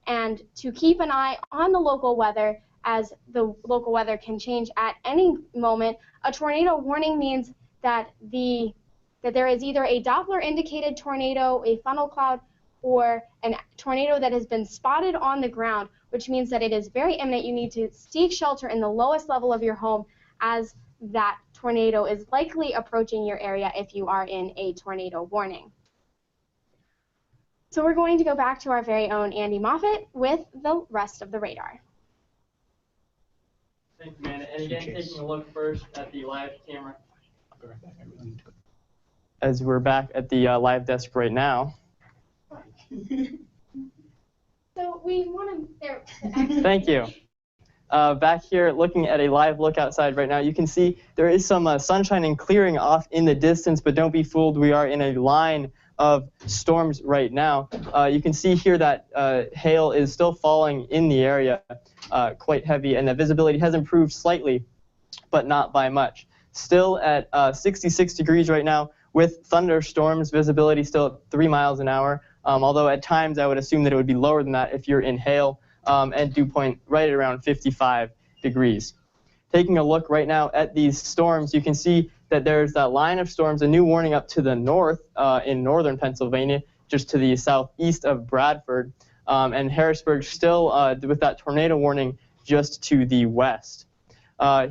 and to keep an eye on the local weather, as the local weather can change at any moment. A tornado warning means that there is either a Doppler-indicated tornado, a funnel cloud, or a tornado that has been spotted on the ground, which means that it is very imminent. You need to seek shelter in the lowest level of your home, as that tornado is likely approaching your area if you are in a tornado warning. So we're going to go back to our very own Andy Moffett with the rest of the radar. Thanks, Amanda. And again, taking a look first at the live camera. As we're back at the live desk right now. So we want to... Thank you. Back here, looking at a live look outside right now, you can see there is some sunshine and clearing off in the distance, but don't be fooled. We are in a line of storms right now. You can see here that hail is still falling in the area, quite heavy, and the visibility has improved slightly, but not by much. Still at 66 degrees right now, with thunderstorms, visibility still at 3 miles an hour, although at times I would assume that it would be lower than that if you're in hail, and dew point right at around 55 degrees. Taking a look right now at these storms, you can see that there's that line of storms, a new warning up to the north in northern Pennsylvania, just to the southeast of Bradford, and Harrisburg still with that tornado warning just to the west.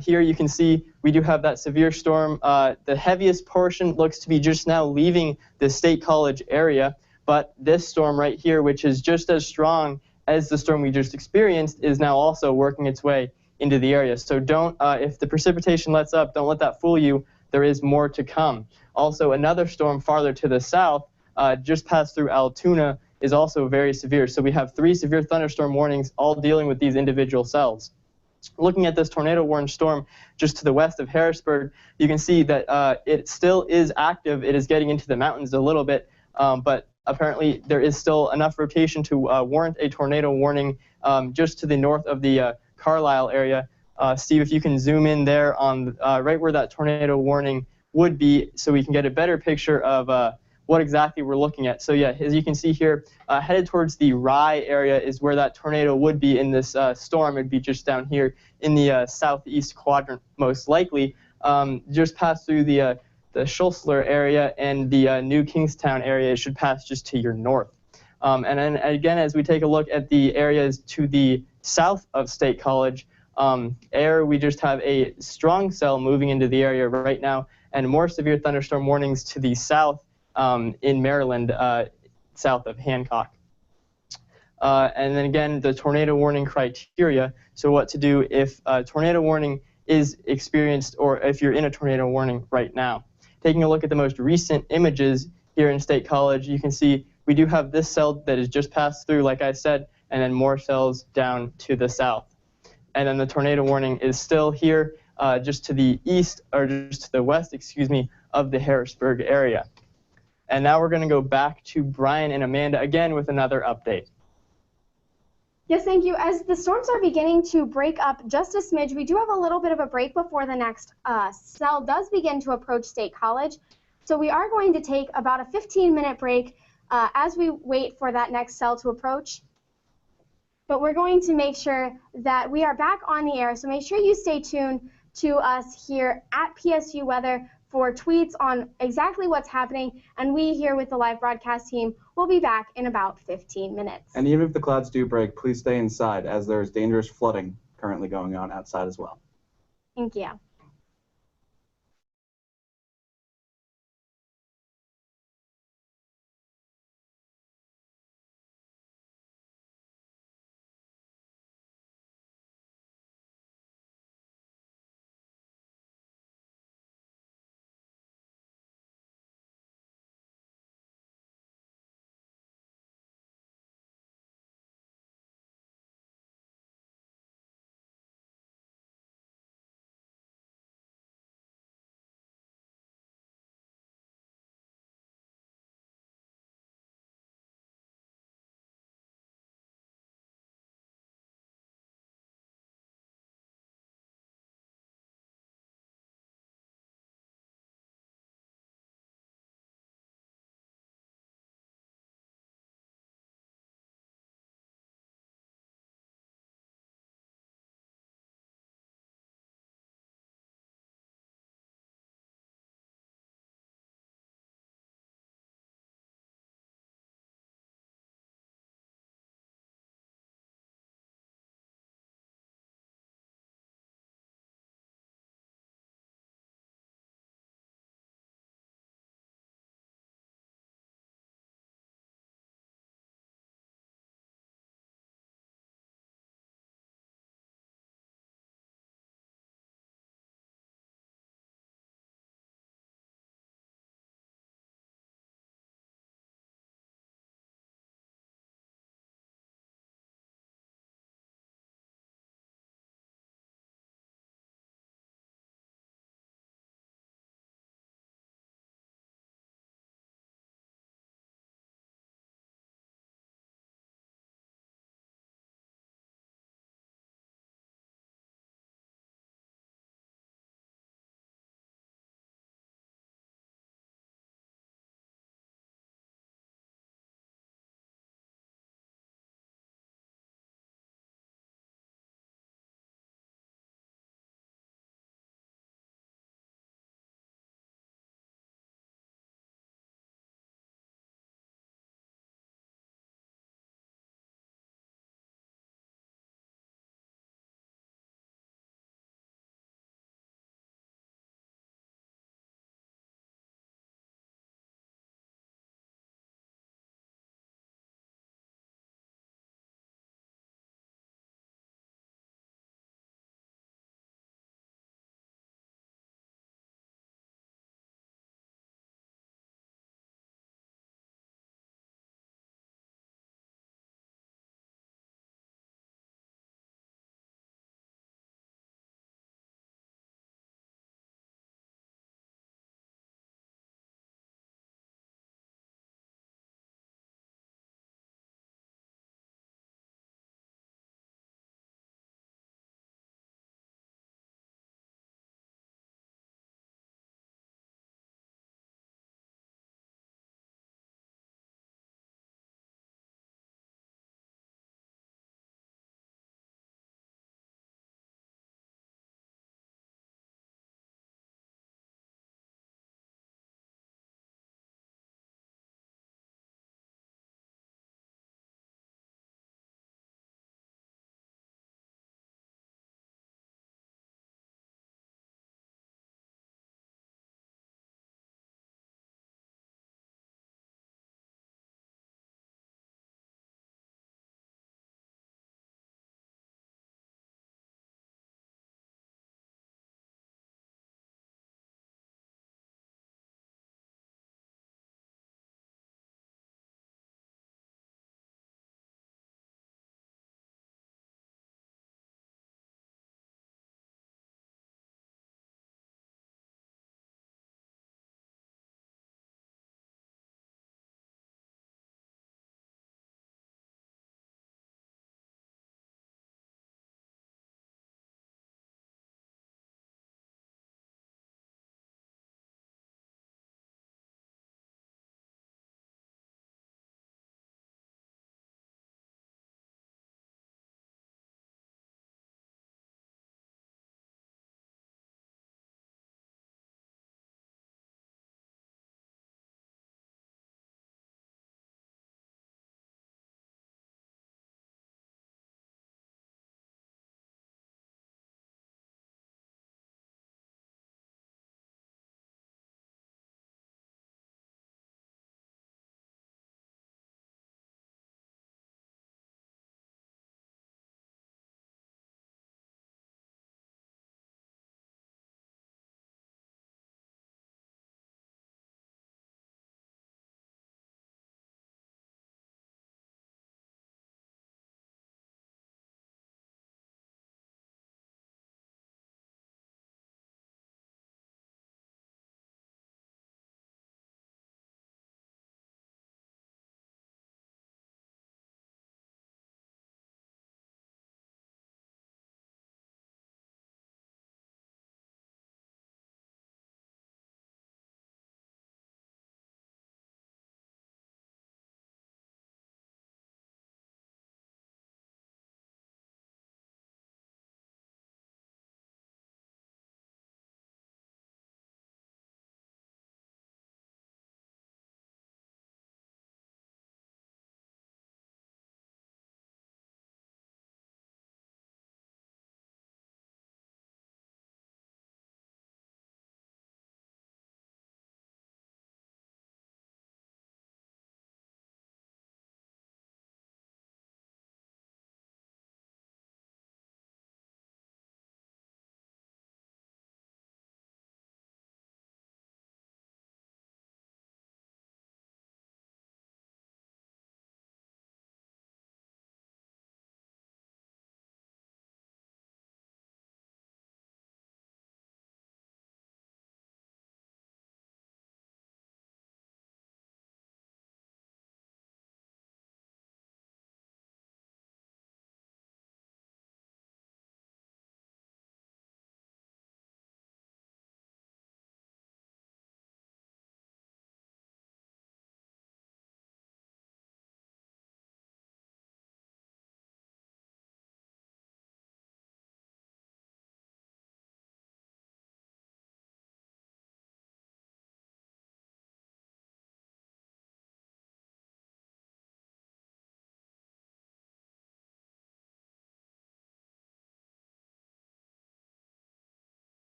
Here you can see we do have that severe storm. The heaviest portion looks to be just now leaving the State College area, but this storm right here, which is just as strong as the storm we just experienced, is now also working its way into the area. So don't, if the precipitation lets up, don't let that fool you. There is more to come. Also, another storm farther to the south, just passed through Altoona, is also very severe. So we have 3 severe thunderstorm warnings, all dealing with these individual cells. Looking at this tornado warning storm just to the west of Harrisburg, you can see that it still is active. It is getting into the mountains a little bit, but apparently there is still enough rotation to warrant a tornado warning just to the north of the Carlisle area. Steve, if you can zoom in there on right where that tornado warning would be, so we can get a better picture of what exactly we're looking at. So yeah, as you can see here, headed towards the Rye area is where that tornado would be in this storm. It'd be just down here in the southeast quadrant, most likely, just past through the Schultzler area and the New Kingstown area. It should pass just to your north. And then again, as we take a look at the areas to the south of State College, we just have a strong cell moving into the area right now, and more severe thunderstorm warnings to the south in Maryland, south of Hancock. And then again, the tornado warning criteria. So what to do if a tornado warning is experienced, or if you're in a tornado warning right now. Taking a look at the most recent images here in State College, you can see we do have this cell that has just passed through, like I said, and then more cells down to the south. And then the tornado warning is still here, just to the east, or just to the west, excuse me, of the Harrisburg area. And now we're going to go back to Brian and Amanda again with another update. Yes, thank you. As the storms are beginning to break up just a smidge, we do have a little bit of a break before the next cell does begin to approach State College. So we are going to take about a 15-minute break as we wait for that next cell to approach. But we're going to make sure that we are back on the air, so make sure you stay tuned to us here at PSU Weather for tweets on exactly what's happening, and we here with the live broadcast team will be back in about 15 minutes. And even if the clouds do break, please stay inside, as there is dangerous flooding currently going on outside as well. Thank you.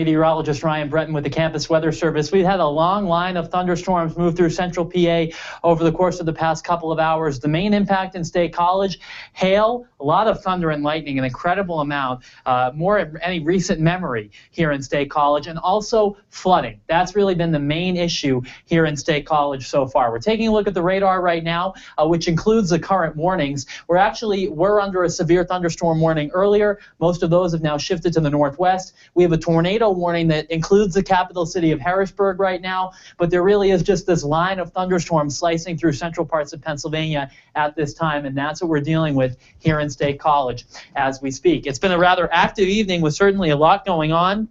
Meteorologist Ryan Breton with the Campus Weather Service. We've had a long line of thunderstorms move through central PA over the course of the past couple of hours. The main impact in State College, hail, a lot of thunder and lightning, an incredible amount, more in any recent memory here in State College, and also flooding. That's really been the main issue here in State College so far. We're taking a look at the radar right now, which includes the current warnings. We're under a severe thunderstorm warning earlier. Most of those have now shifted to the northwest. We have a tornado warning that includes the capital city of Harrisburg right now, but there really is just this line of thunderstorms slicing through central parts of Pennsylvania at this time, and that's what we're dealing with here in State College as we speak. It's been a rather active evening with certainly a lot going on,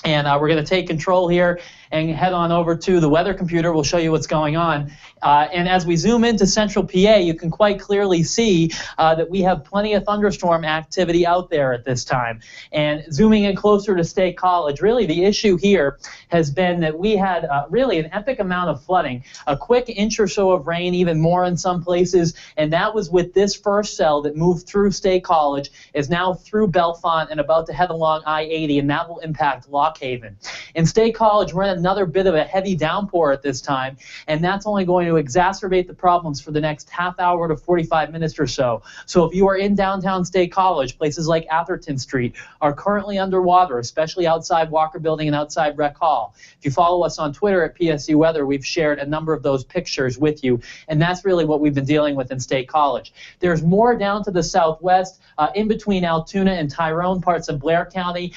and we're going to take control here and head on over to the weather computer. We'll show you what's going on. And as we zoom into central PA, you can quite clearly see that we have plenty of thunderstorm activity out there at this time. And zooming in closer to State College, really the issue here has been that we had really an epic amount of flooding, a quick inch or so of rain, even more in some places, and that was with this first cell that moved through State College, is now through Bellefonte and about to head along I-80, and that will impact Lock Haven. In State College, we're in another bit of a heavy downpour at this time, and that's only going to exacerbate the problems for the next half hour to 45 minutes or so. So if you are in downtown State College, places like Atherton Street are currently underwater, especially outside Walker Building and outside Rec Hall. If you follow us on Twitter at PSU Weather, we've shared a number of those pictures with you, and that's really what we've been dealing with in State College. There's more down to the southwest, in between Altoona and Tyrone, parts of Blair County,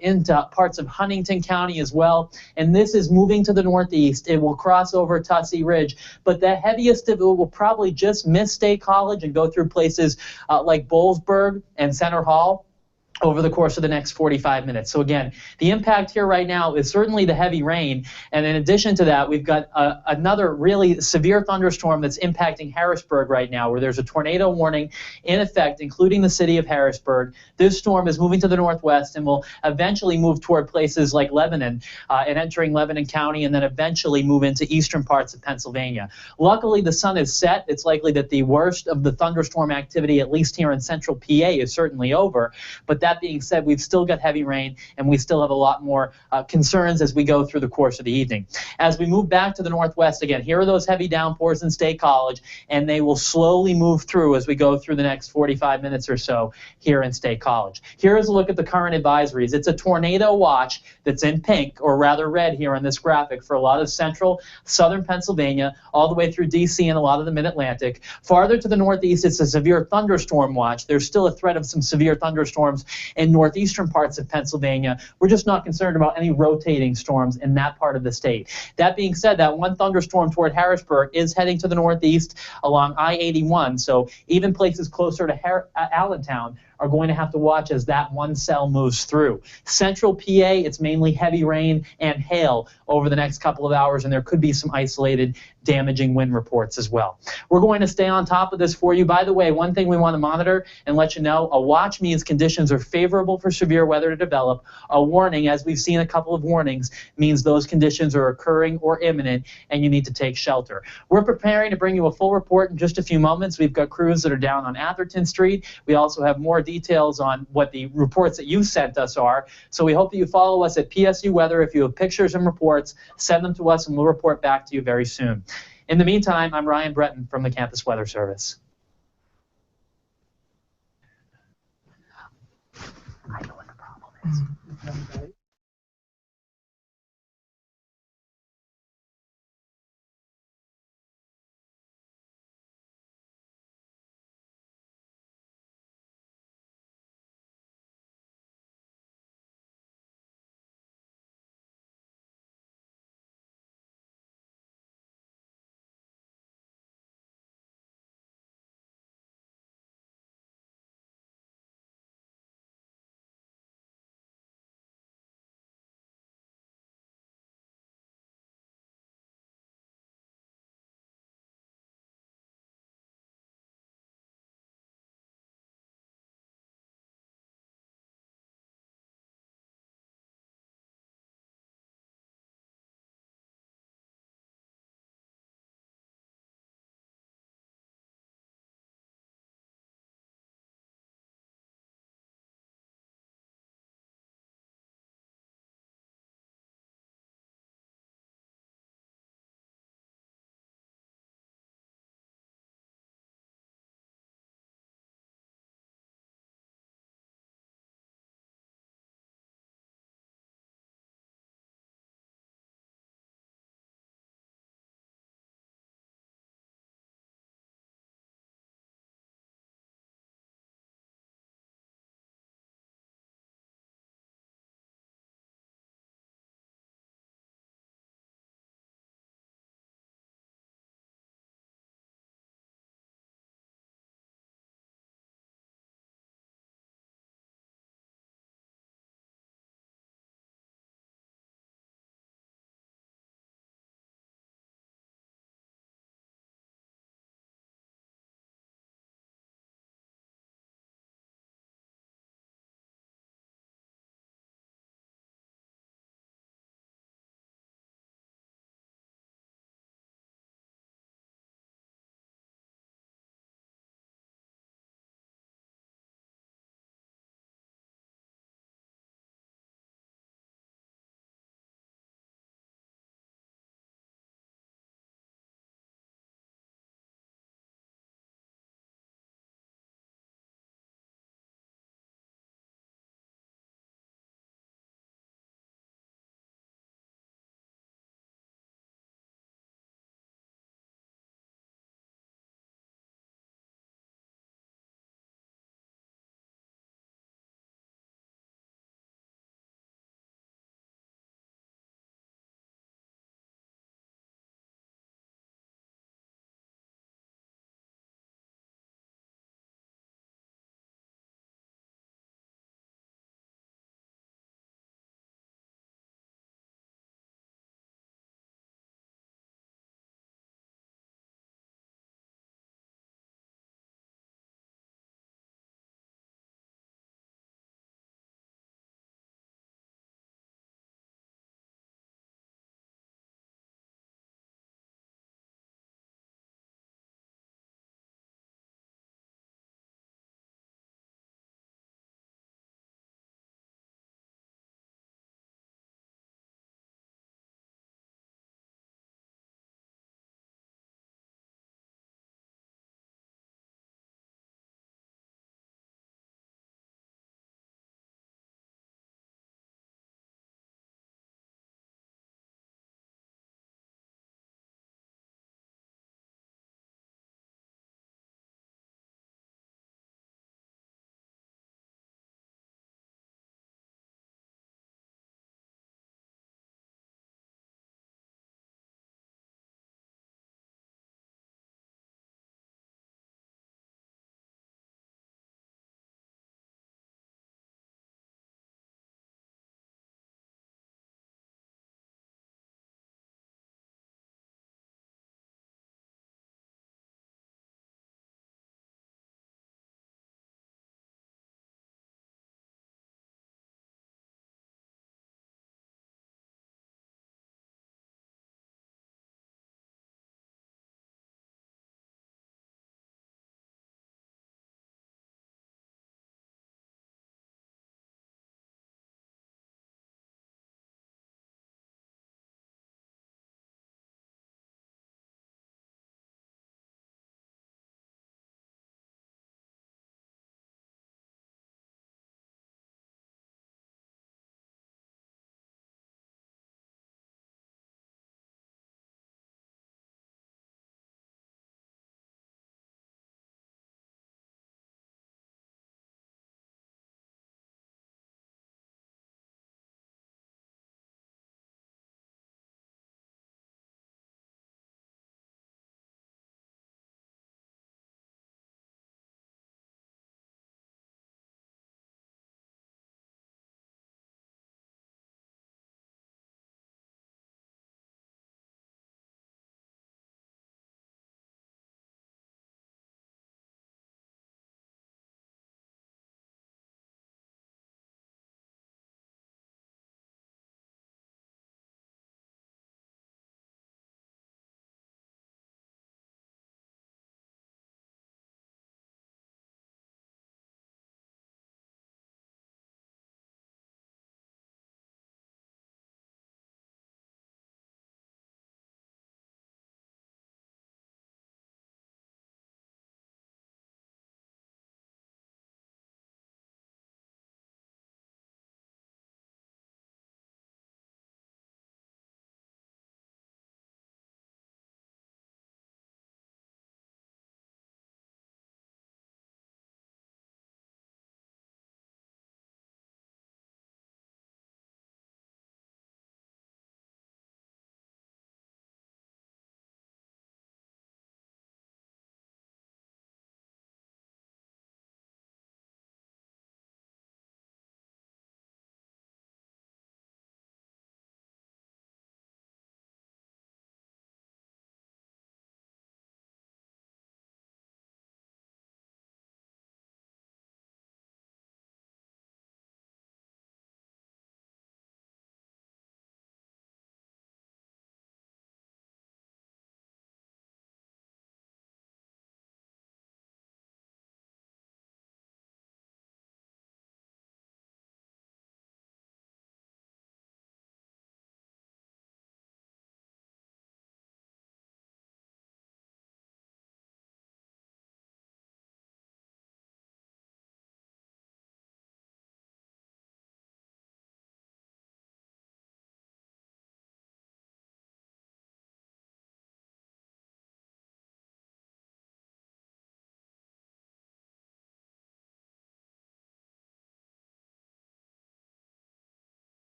into parts of Huntington County as well, and this is moving to the northeast. It will cross over Tussey Ridge, but the heaviest of it will probably just miss State College and go through places like Boalsburg and Center Hall over the course of the next 45 minutes. So again, the impact here right now is certainly the heavy rain, and in addition to that, we've got another really severe thunderstorm that's impacting Harrisburg right now, where there's a tornado warning in effect, including the city of Harrisburg. This storm is moving to the northwest and will eventually move toward places like Lebanon and entering Lebanon County, and then eventually move into eastern parts of Pennsylvania. Luckily, the sun is set. It's likely that the worst of the thunderstorm activity, at least here in central PA, is certainly over, but that being said, we've still got heavy rain, and we still have a lot more concerns as we go through the course of the evening. As we move back to the northwest, again, here are those heavy downpours in State College, and they will slowly move through as we go through the next 45 minutes or so here in State College. Here is a look at the current advisories. It's a tornado watch that's in pink, or rather red here on this graphic, for a lot of central, southern Pennsylvania, all the way through D.C. and a lot of the mid-Atlantic. Farther to the northeast, it's a severe thunderstorm watch. There's still a threat of some severe thunderstorms in northeastern parts of Pennsylvania. We're just not concerned about any rotating storms in that part of the state. That being said, that one thunderstorm toward Harrisburg is heading to the northeast along I-81, so even places closer to Allentown are going to have to watch as that one cell moves through. Central PA, it's mainly heavy rain and hail over the next couple of hours, and there could be some isolated damaging wind reports as well. We're going to stay on top of this for you. By the way, one thing we want to monitor and let you know, a watch means conditions are favorable for severe weather to develop. A warning, as we've seen a couple of warnings, means those conditions are occurring or imminent, and you need to take shelter. We're preparing to bring you a full report in just a few moments. We've got crews that are down on Atherton Street. We also have more details on what the reports that you sent us are. So we hope that you follow us at PSU Weather. If you have pictures and reports, send them to us and we'll report back to you very soon. In the meantime, I'm Ryan Breton from the Campus Weather Service. I know what the problem is.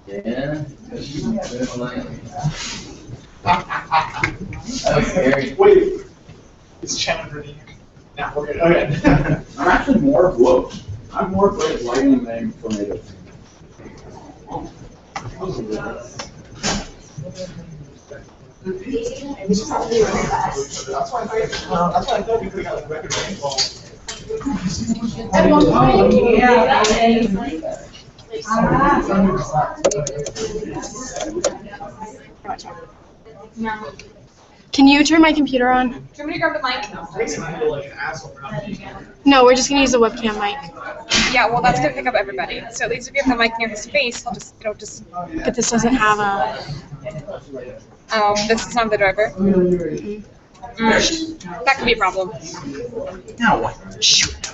Yeah. That was scary. Wait, it's Shannon ready. Now we're good. Okay. I'm actually more, whoa, I'm more afraid of lightning than tornadoes. That's why I thought we could have got like record rainfall. Can you turn my computer on? Do you want me to grab the mic? Thanks, and I feel like an asshole for not being here. No, we're just gonna use the webcam mic. Yeah, well, that's gonna pick up everybody. So at least if you have the mic near his face, he'll just, it'll just. But this doesn't have a. This is not the driver. That could be a problem. Now what? Shoot.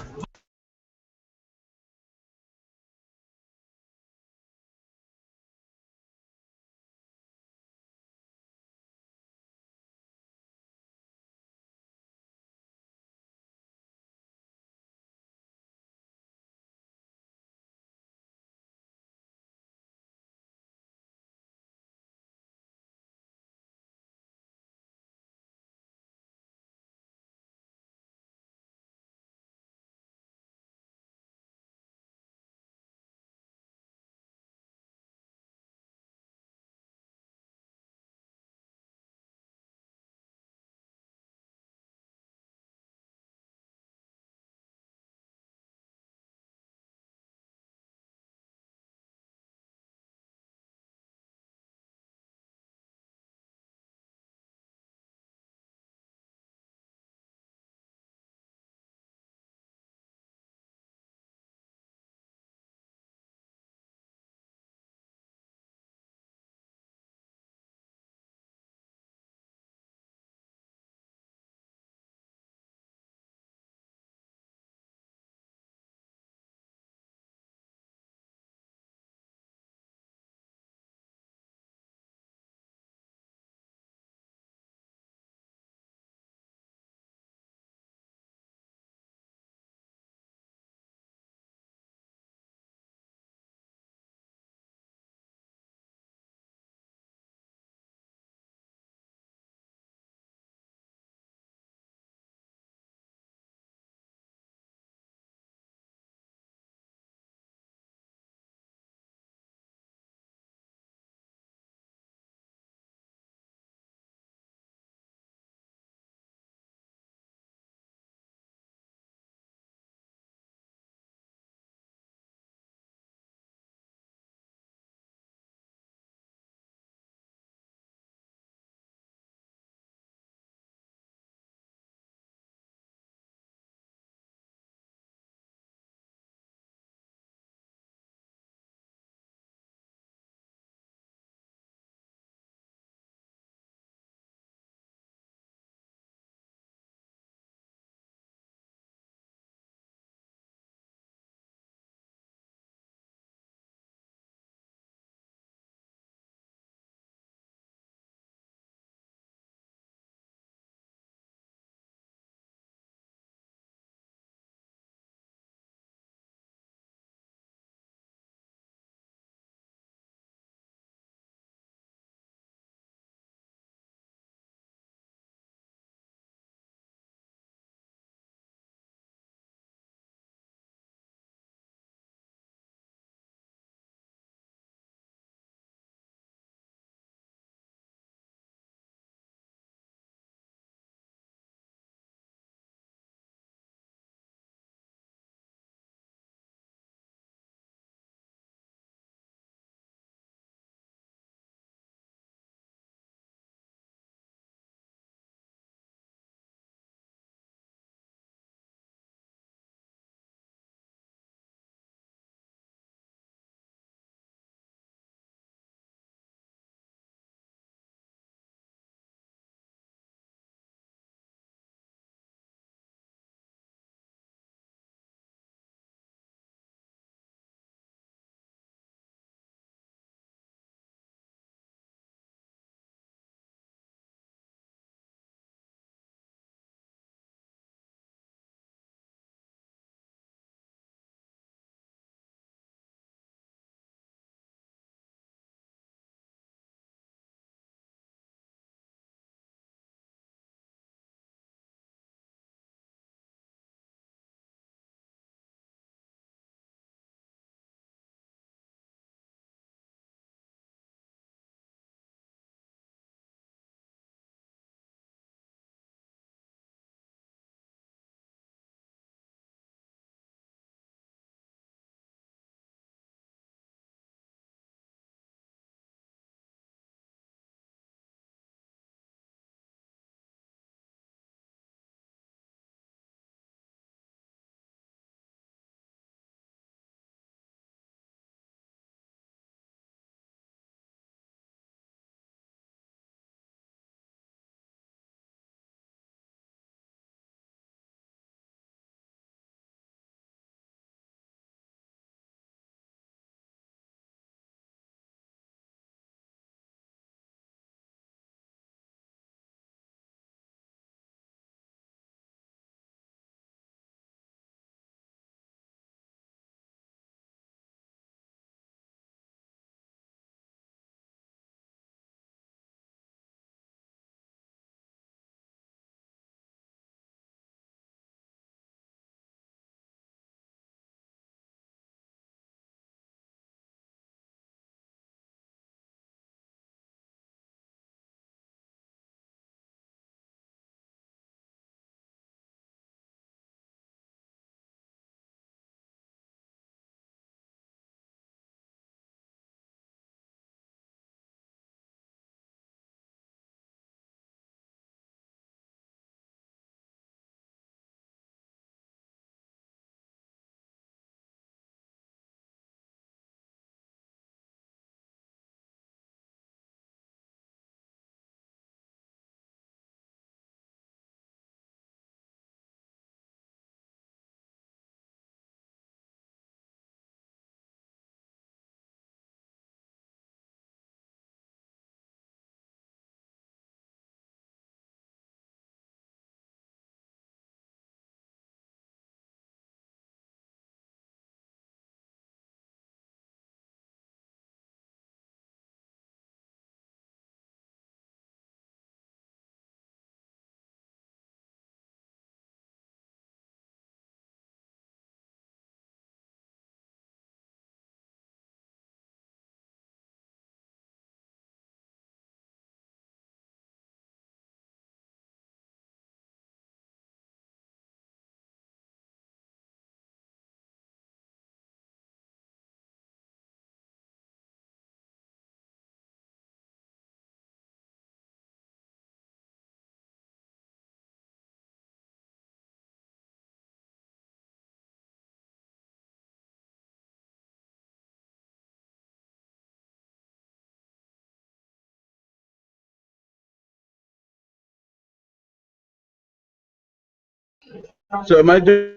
So am I doing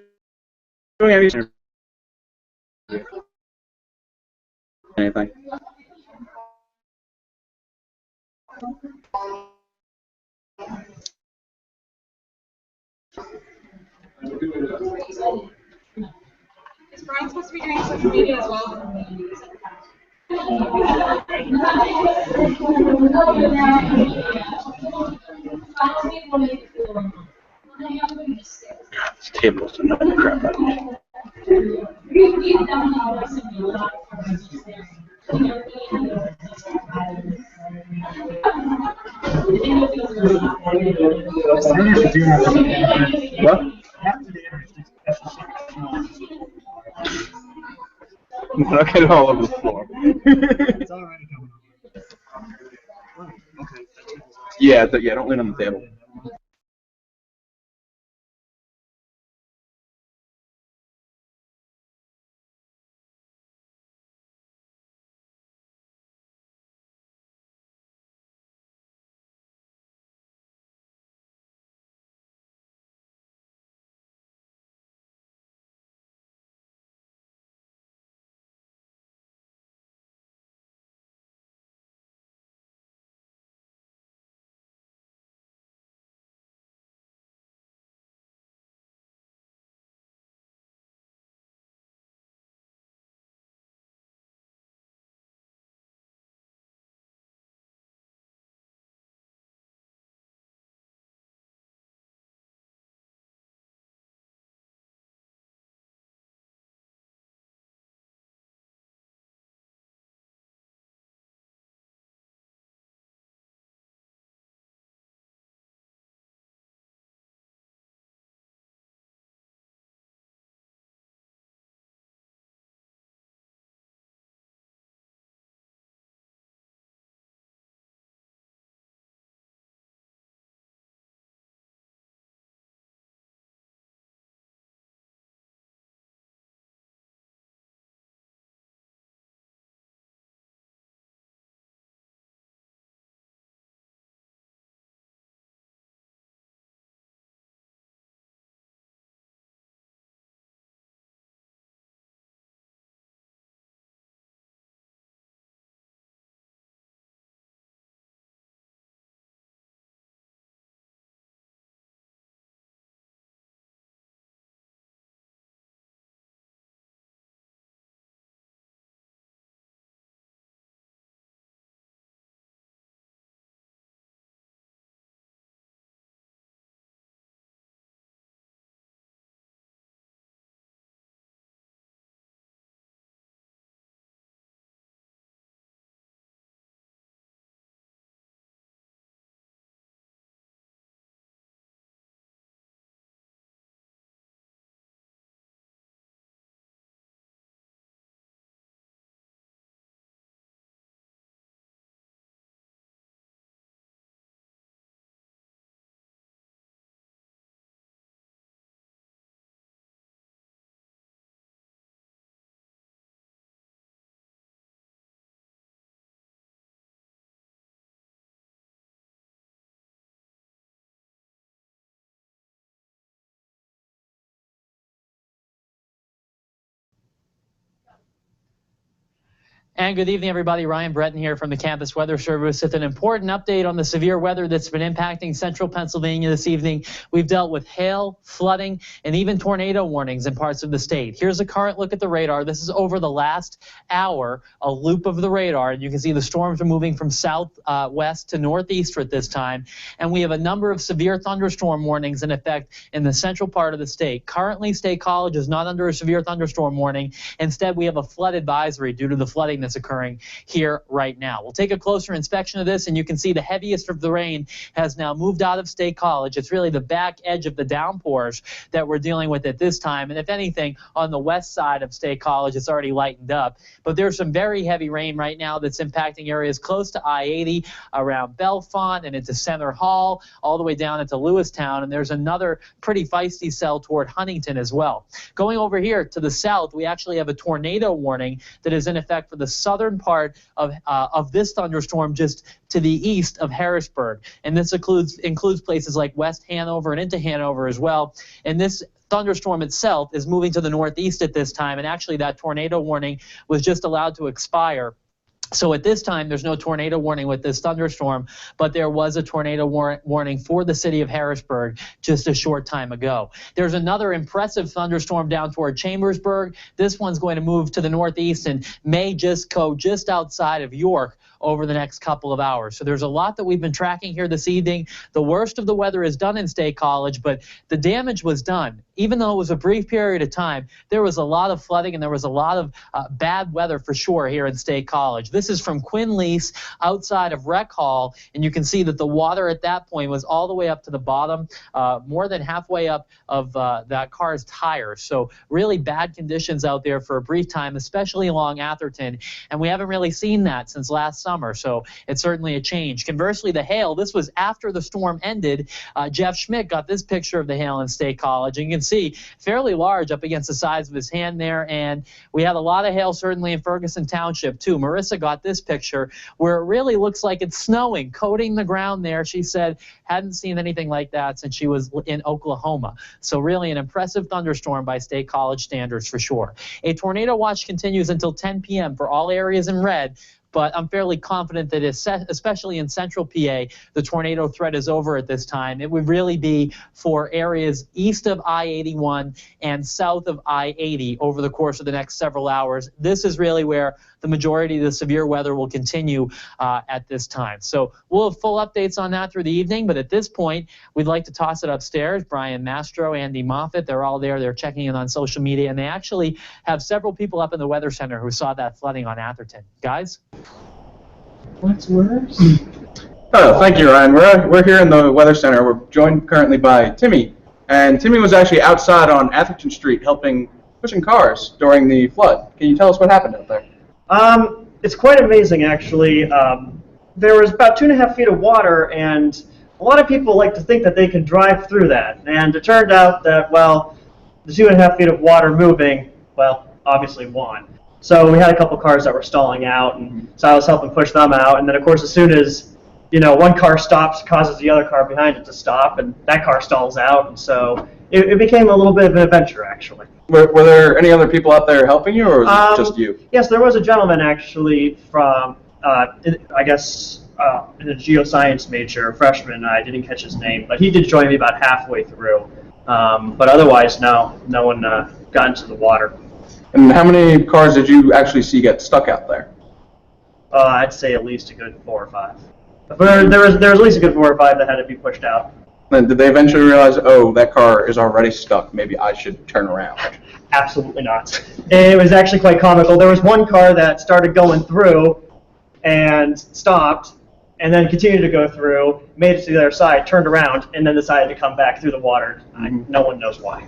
anything? Anything? Is Brian supposed to be doing social media as well? This table's annoying the crap out of me. What? I'll get it all over the floor. It's already coming over. Okay. Yeah, don't lean on the table. And good evening, everybody. Ryan Breton here from the Campus Weather Service with an important update on the severe weather that's been impacting central Pennsylvania this evening. We've dealt with hail, flooding, and even tornado warnings in parts of the state. Here's a current look at the radar. This is over the last hour, a loop of the radar. And you can see the storms are moving from southwest to northeast at this time. And we have a number of severe thunderstorm warnings in effect in the central part of the state. Currently, State College is not under a severe thunderstorm warning. Instead, we have a flood advisory due to the flooding that's occurring here right now. We'll take a closer inspection of this, and you can see the heaviest of the rain has now moved out of State College. It's really the back edge of the downpours that we're dealing with at this time. And if anything, on the west side of State College, it's already lightened up. But there's some very heavy rain right now that's impacting areas close to I-80, around Bellefonte and into Center Hall, all the way down into Lewistown. And there's another pretty feisty cell toward Huntington as well. Going over here to the south, we actually have a tornado warning that is in effect for the southern part of this thunderstorm just to the east of Harrisburg. And this includes places like West Hanover and into Hanover as well. And this thunderstorm itself is moving to the northeast at this time, and actually that tornado warning was just allowed to expire. So at this time, there's no tornado warning with this thunderstorm, but there was a tornado warning for the city of Harrisburg just a short time ago. There's another impressive thunderstorm down toward Chambersburg. This one's going to move to the northeast and may just go just outside of York over the next couple of hours. So there's a lot that we've been tracking here this evening. The worst of the weather is done in State College, but the damage was done. Even though it was a brief period of time, there was a lot of flooding and there was a lot of bad weather for sure here in State College. This is from Quinn Lease outside of Rec Hall, and you can see that the water at that point was all the way up to the bottom, more than halfway up of that car's tires. So really bad conditions out there for a brief time, especially along Atherton, and we haven't really seen that since last summer. So it's certainly a change. Conversely, the hail, this was after the storm ended. Jeff Schmidt got this picture of the hail in State College, and you can see fairly large up against the size of his hand there, and we had a lot of hail certainly in Ferguson Township too. Marissa got this picture where it really looks like it's snowing, coating the ground there. She said hadn't seen anything like that since she was in Oklahoma. So really an impressive thunderstorm by State College standards for sure. A tornado watch continues until 10 p.m. for all areas in red, but I'm fairly confident that especially in central PA, the tornado threat is over at this time. It would really be for areas east of I-81 and south of I-80 over the course of the next several hours. This is really where the majority of the severe weather will continue at this time. So we'll have full updates on that through the evening, but at this point, we'd like to toss it upstairs. Brian Mastro, Andy Moffett, they're all there. They're checking in on social media, and they actually have several people up in the Weather Center who saw that flooding on Atherton. Guys? What's worse? Oh, thank you, Ryan. We're here in the Weather Center. We're joined currently by Timmy, and Timmy was actually outside on Atherton Street helping pushing cars during the flood. Can you tell us what happened out there? It's quite amazing, actually. There was about 2.5 feet of water, and a lot of people like to think that they can drive through that. And it turned out that, well, the 2.5 feet of water moving, well, obviously won. So we had a couple cars that were stalling out, and so I was helping push them out. And then, of course, as soon as, you know, one car stops, causes the other car behind it to stop, and that car stalls out. And so it became a little bit of an adventure, actually. Were there any other people out there helping you, or was it just you? Yes, there was a gentleman, actually, from, I guess, in a geoscience major, a freshman. I didn't catch his name, but he did join me about halfway through. But otherwise, no one got into the water. And how many cars did you actually see get stuck out there? I'd say at least a good 4 or 5. But there was at least a good 4 or 5 that had to be pushed out. Then did they eventually realize, oh, that car is already stuck, maybe I should turn around? Absolutely not. It was actually quite comical. There was one car that started going through and stopped, and then continued to go through, made it to the other side, turned around, and then decided to come back through the water. No one knows why.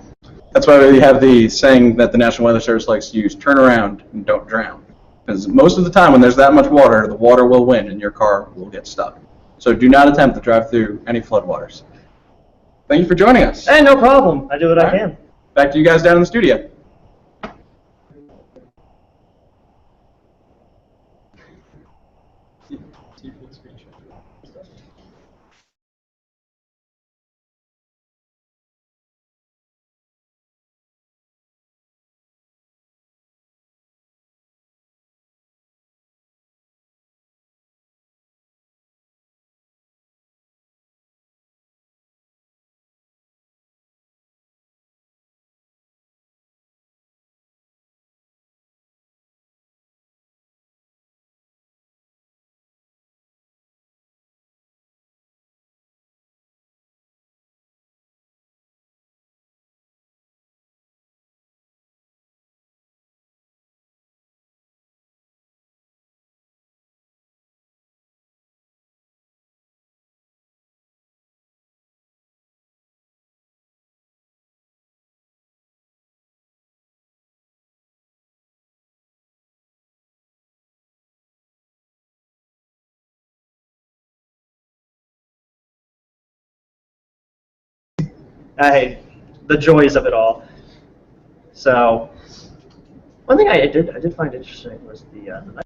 That's why we have the saying that the National Weather Service likes to use, turn around and don't drown. Because most of the time when there's that much water, the water will win and your car will get stuck. So do not attempt to drive through any floodwaters. Thank you for joining us. Hey, no problem. I do what I can. Back to you guys down in the studio. The joys of it all. So, one thing I did find interesting was the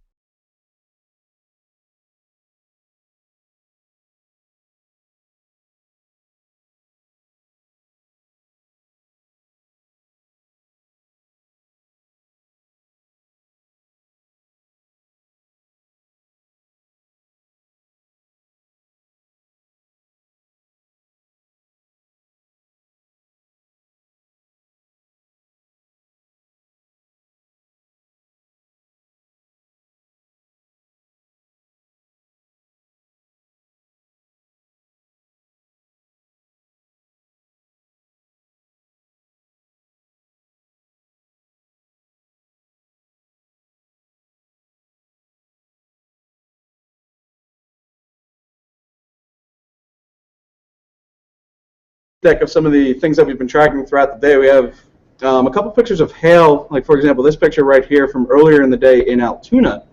deck of some of the things that we've been tracking throughout the day. We have a couple pictures of hail, like for example this picture right here from earlier in the day in Altoona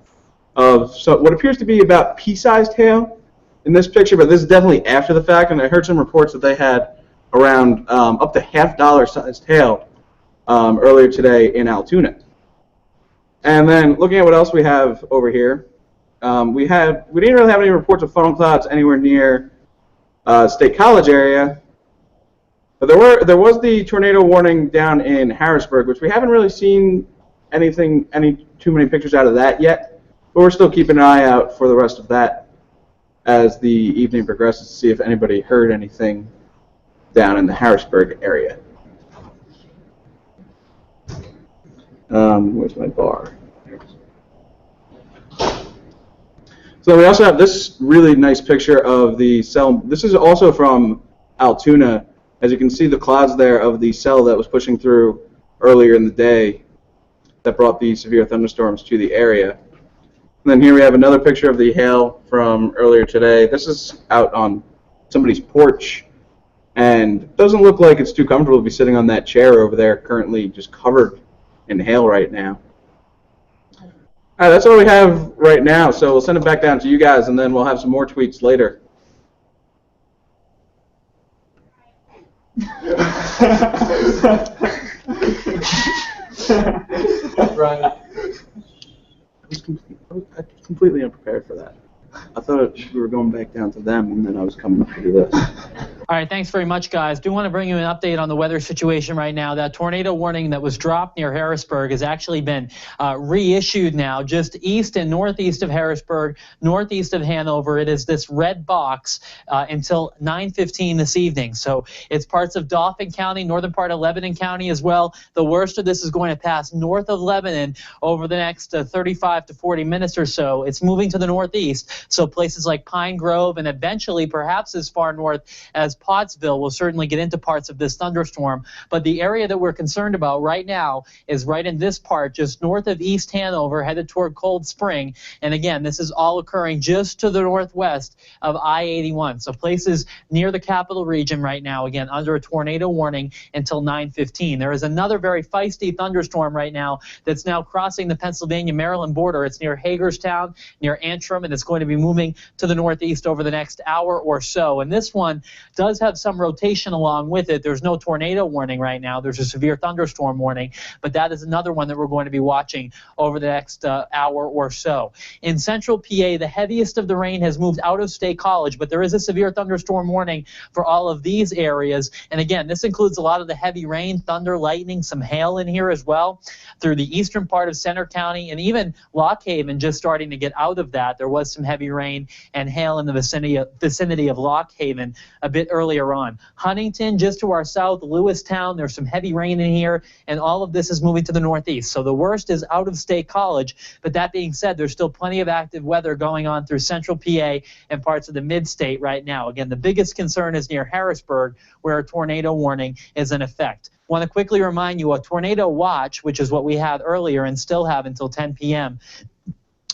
of what appears to be about pea-sized hail in this picture, but this is definitely after the fact, and I heard some reports that they had around up to $half sized hail earlier today in Altoona. And then looking at what else we have over here, we didn't really have any reports of funnel clouds anywhere near State College area, but there was the tornado warning down in Harrisburg, which we haven't really seen too many pictures out of that yet, but we're still keeping an eye out for the rest of that as the evening progresses to see if anybody heard anything down in the Harrisburg area. Where's my bar? So we also have this really nice picture of the cell. This is also from Altoona. As you can see, the clouds there of the cell that was pushing through earlier in the day that brought the severe thunderstorms to the area. And then here we have another picture of the hail from earlier today. This is out on somebody's porch, and it doesn't look like it's too comfortable to be sitting on that chair over there, currently just covered in hail right now. All right, that's all we have right now, so we'll send it back down to you guys, and then we'll have some more tweets later. Right. I was completely unprepared for that. I thought we were going back down to them, and then I was coming up to do this. All right, thanks very much, guys. Do want to bring you an update on the weather situation right now. That tornado warning that was dropped near Harrisburg has actually been reissued now, just east and northeast of Harrisburg, northeast of Hanover. It is this red box until 9:15 this evening. So it's parts of Dauphin County, northern part of Lebanon County as well. The worst of this is going to pass north of Lebanon over the next 35 to 40 minutes or so. It's moving to the northeast. So places like Pine Grove and eventually perhaps as far north as Pottsville will certainly get into parts of this thunderstorm. But the area that we're concerned about right now is right in this part, just north of East Hanover, headed toward Cold Spring. And again, this is all occurring just to the northwest of I-81. So places near the capital region right now, again, under a tornado warning until 9:15. There is another very feisty thunderstorm right now that's now crossing the Pennsylvania-Maryland border. It's near Hagerstown, near Antrim, and it's going to be moving to the northeast over the next hour or so. And this one does have some rotation along with it. There's no tornado warning right now. There's a severe thunderstorm warning, but that is another one that we're going to be watching over the next hour or so. In central PA, the heaviest of the rain has moved out of State College, but there is a severe thunderstorm warning for all of these areas. And again, this includes a lot of the heavy rain, thunder, lightning, some hail in here as well through the eastern part of Center County, and even Lock Haven just starting to get out of that. There was some heavy rain and hail in the vicinity of Lock Haven a bit earlier on. Huntington, just to our south, Lewistown, there's some heavy rain in here, and all of this is moving to the northeast. So the worst is out of State College, but that being said, there's still plenty of active weather going on through central PA and parts of the mid-state right now. Again, the biggest concern is near Harrisburg, where a tornado warning is in effect. I want to quickly remind you, a tornado watch, which is what we had earlier and still have until 10 p.m.,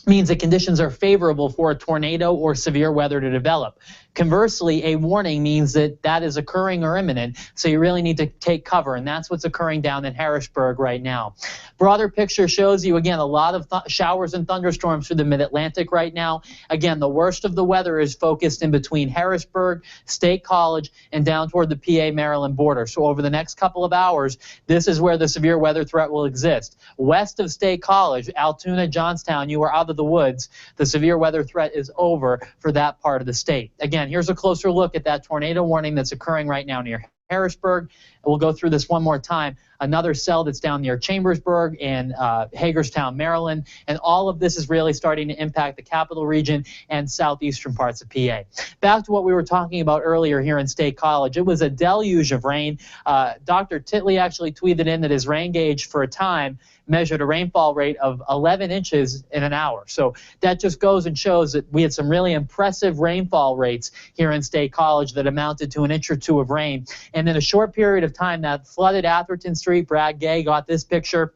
means that conditions are favorable for a tornado or severe weather to develop. Conversely, a warning means that that is occurring or imminent, so you really need to take cover, and that's what's occurring down in Harrisburg right now. Broader picture shows you, again, a lot of showers and thunderstorms through the mid-Atlantic right now. Again, the worst of the weather is focused in between Harrisburg, State College, and down toward the PA-Maryland border. So over the next couple of hours, this is where the severe weather threat will exist. West of State College, Altoona, Johnstown, you are out of the woods. The severe weather threat is over for that part of the state. Again, here's a closer look at that tornado warning that's occurring right now near Harrisburg. We'll go through this one more time. Another cell that's down near Chambersburg and Hagerstown, Maryland. And all of this is really starting to impact the capital region and southeastern parts of PA. Back to what we were talking about earlier here in State College. It was a deluge of rain. Dr. Titley actually tweeted in that his rain gauge for a time measured a rainfall rate of 11 inches in an hour. So that just goes and shows that we had some really impressive rainfall rates here in State College that amounted to an inch or two of rain. And in a short period of time, that flooded Atherton Street. Brad Gay got this picture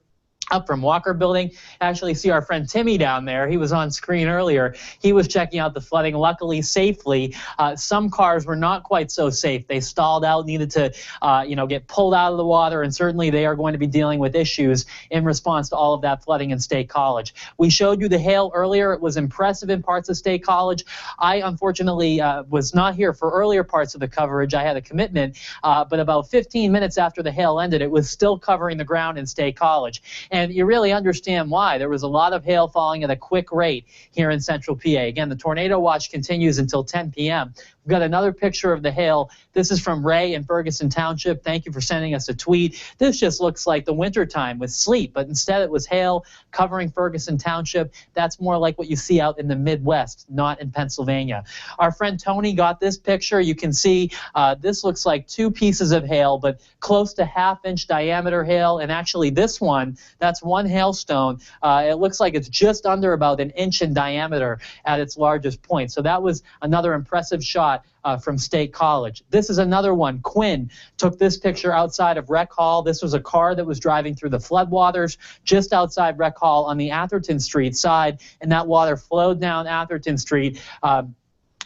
up from Walker Building. Actually see our friend Timmy down there. He was on screen earlier. He was checking out the flooding, luckily safely. Some cars were not quite so safe. They stalled out, needed to get pulled out of the water, and certainly they are going to be dealing with issues in response to all of that flooding in State College. We showed you the hail earlier. It was impressive in parts of State College. I unfortunately was not here for earlier parts of the coverage. I had a commitment, but about 15 minutes after the hail ended, it was still covering the ground in State College. And you really understand why. There was a lot of hail falling at a quick rate here in Central PA. Again, the tornado watch continues until 10 p.m. We've got another picture of the hail. This is from Ray in Ferguson Township. Thank you for sending us a tweet. This just looks like the wintertime with sleet, but instead it was hail covering Ferguson Township. That's more like what you see out in the Midwest, not in Pennsylvania. Our friend Tony got this picture. You can see this looks like 2 pieces of hail, but close to half-inch diameter hail. And actually this one, that's 1 hailstone. It looks like it's just under about 1 inch in diameter at its largest point. So that was another impressive shot from State College. This is another one. Quinn took this picture outside of Rec Hall. This was a car that was driving through the floodwaters just outside Rec Hall on the Atherton Street side, and that water flowed down Atherton Street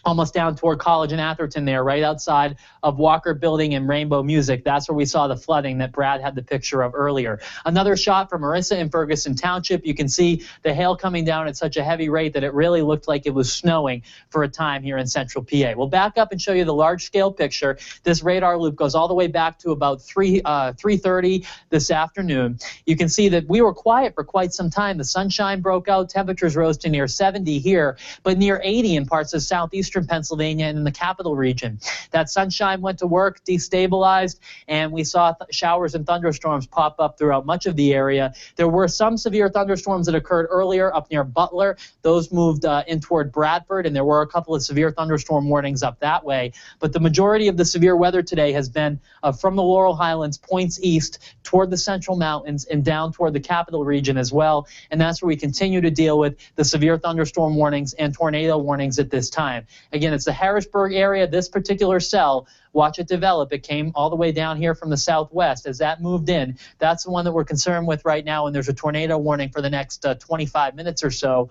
almost down toward College and Atherton there, right outside of Walker Building and Rainbow Music. That's where we saw the flooding that Brad had the picture of earlier. Another shot from Marissa in Ferguson Township. You can see the hail coming down at such a heavy rate that it really looked like it was snowing for a time here in Central PA. We'll back up and show you the large-scale picture. This radar loop goes all the way back to about 3:30 this afternoon. You can see that we were quiet for quite some time. The sunshine broke out. Temperatures rose to near 70 here, but near 80 in parts of southeastern Pennsylvania and in the capital region. That sunshine went to work, destabilized, and we saw showers and thunderstorms pop up throughout much of the area. There were some severe thunderstorms that occurred earlier up near Butler. Those moved in toward Bradford, and there were a couple of severe thunderstorm warnings up that way. But the majority of the severe weather today has been from the Laurel Highlands, points east toward the Central Mountains and down toward the capital region as well. And that's where we continue to deal with the severe thunderstorm warnings and tornado warnings at this time. Again, it's the Harrisburg area. This particular cell, watch it develop. It came all the way down here from the southwest. As that moved in, that's the one that we're concerned with right now, and there's a tornado warning for the next 25 minutes or so.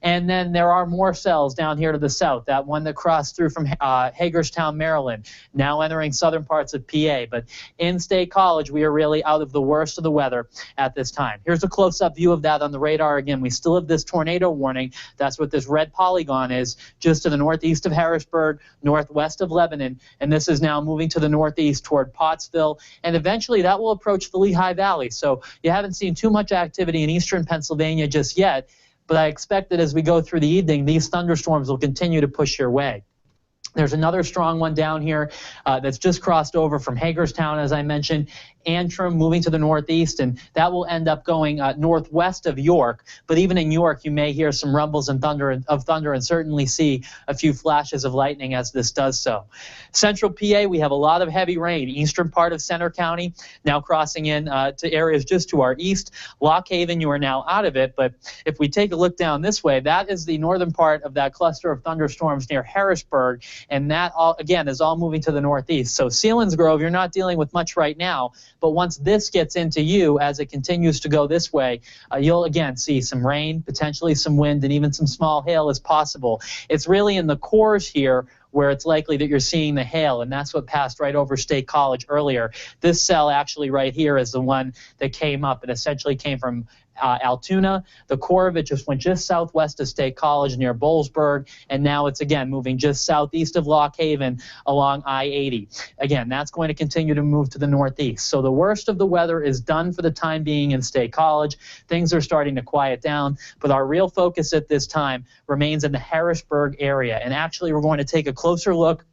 And then there are more cells down here to the south, that one that crossed through from Hagerstown, Maryland, now entering southern parts of PA. But in State College, we are really out of the worst of the weather at this time. Here's a close-up view of that on the radar. Again, we still have this tornado warning. That's what this red polygon is, just to the northeast of Harrisburg, northwest of Lebanon. And this is now moving to the northeast toward Pottsville. And eventually that will approach the Lehigh Valley. So you haven't seen too much activity in eastern Pennsylvania just yet. But I expect that as we go through the evening, these thunderstorms will continue to push your way. There's another strong one down here that's just crossed over from Hagerstown, as I mentioned. Antrim moving to the northeast, and that will end up going northwest of York. But even in York, you may hear some rumbles and thunder and certainly see a few flashes of lightning as this does so. Central PA, we have a lot of heavy rain. Eastern part of Center County, now crossing in to areas just to our east. Lock Haven, you are now out of it, but if we take a look down this way, that is the northern part of that cluster of thunderstorms near Harrisburg, and that all, again, is all moving to the northeast. So Selinsgrove, you're not dealing with much right now, but once this gets into you, as it continues to go this way, you'll again see some rain, potentially some wind, and even some small hail as possible. It's really in the cores here where it's likely that you're seeing the hail, and that's what passed right over State College earlier. This cell actually right here is the one that came up. It essentially came from Altoona. The core of it just went just southwest of State College near Boalsburg, and now it's again moving just southeast of Lock Haven along I-80. Again, that's going to continue to move to the northeast. So the worst of the weather is done for the time being in State College. Things are starting to quiet down, but our real focus at this time remains in the Harrisburg area. And actually, we're going to take a closer look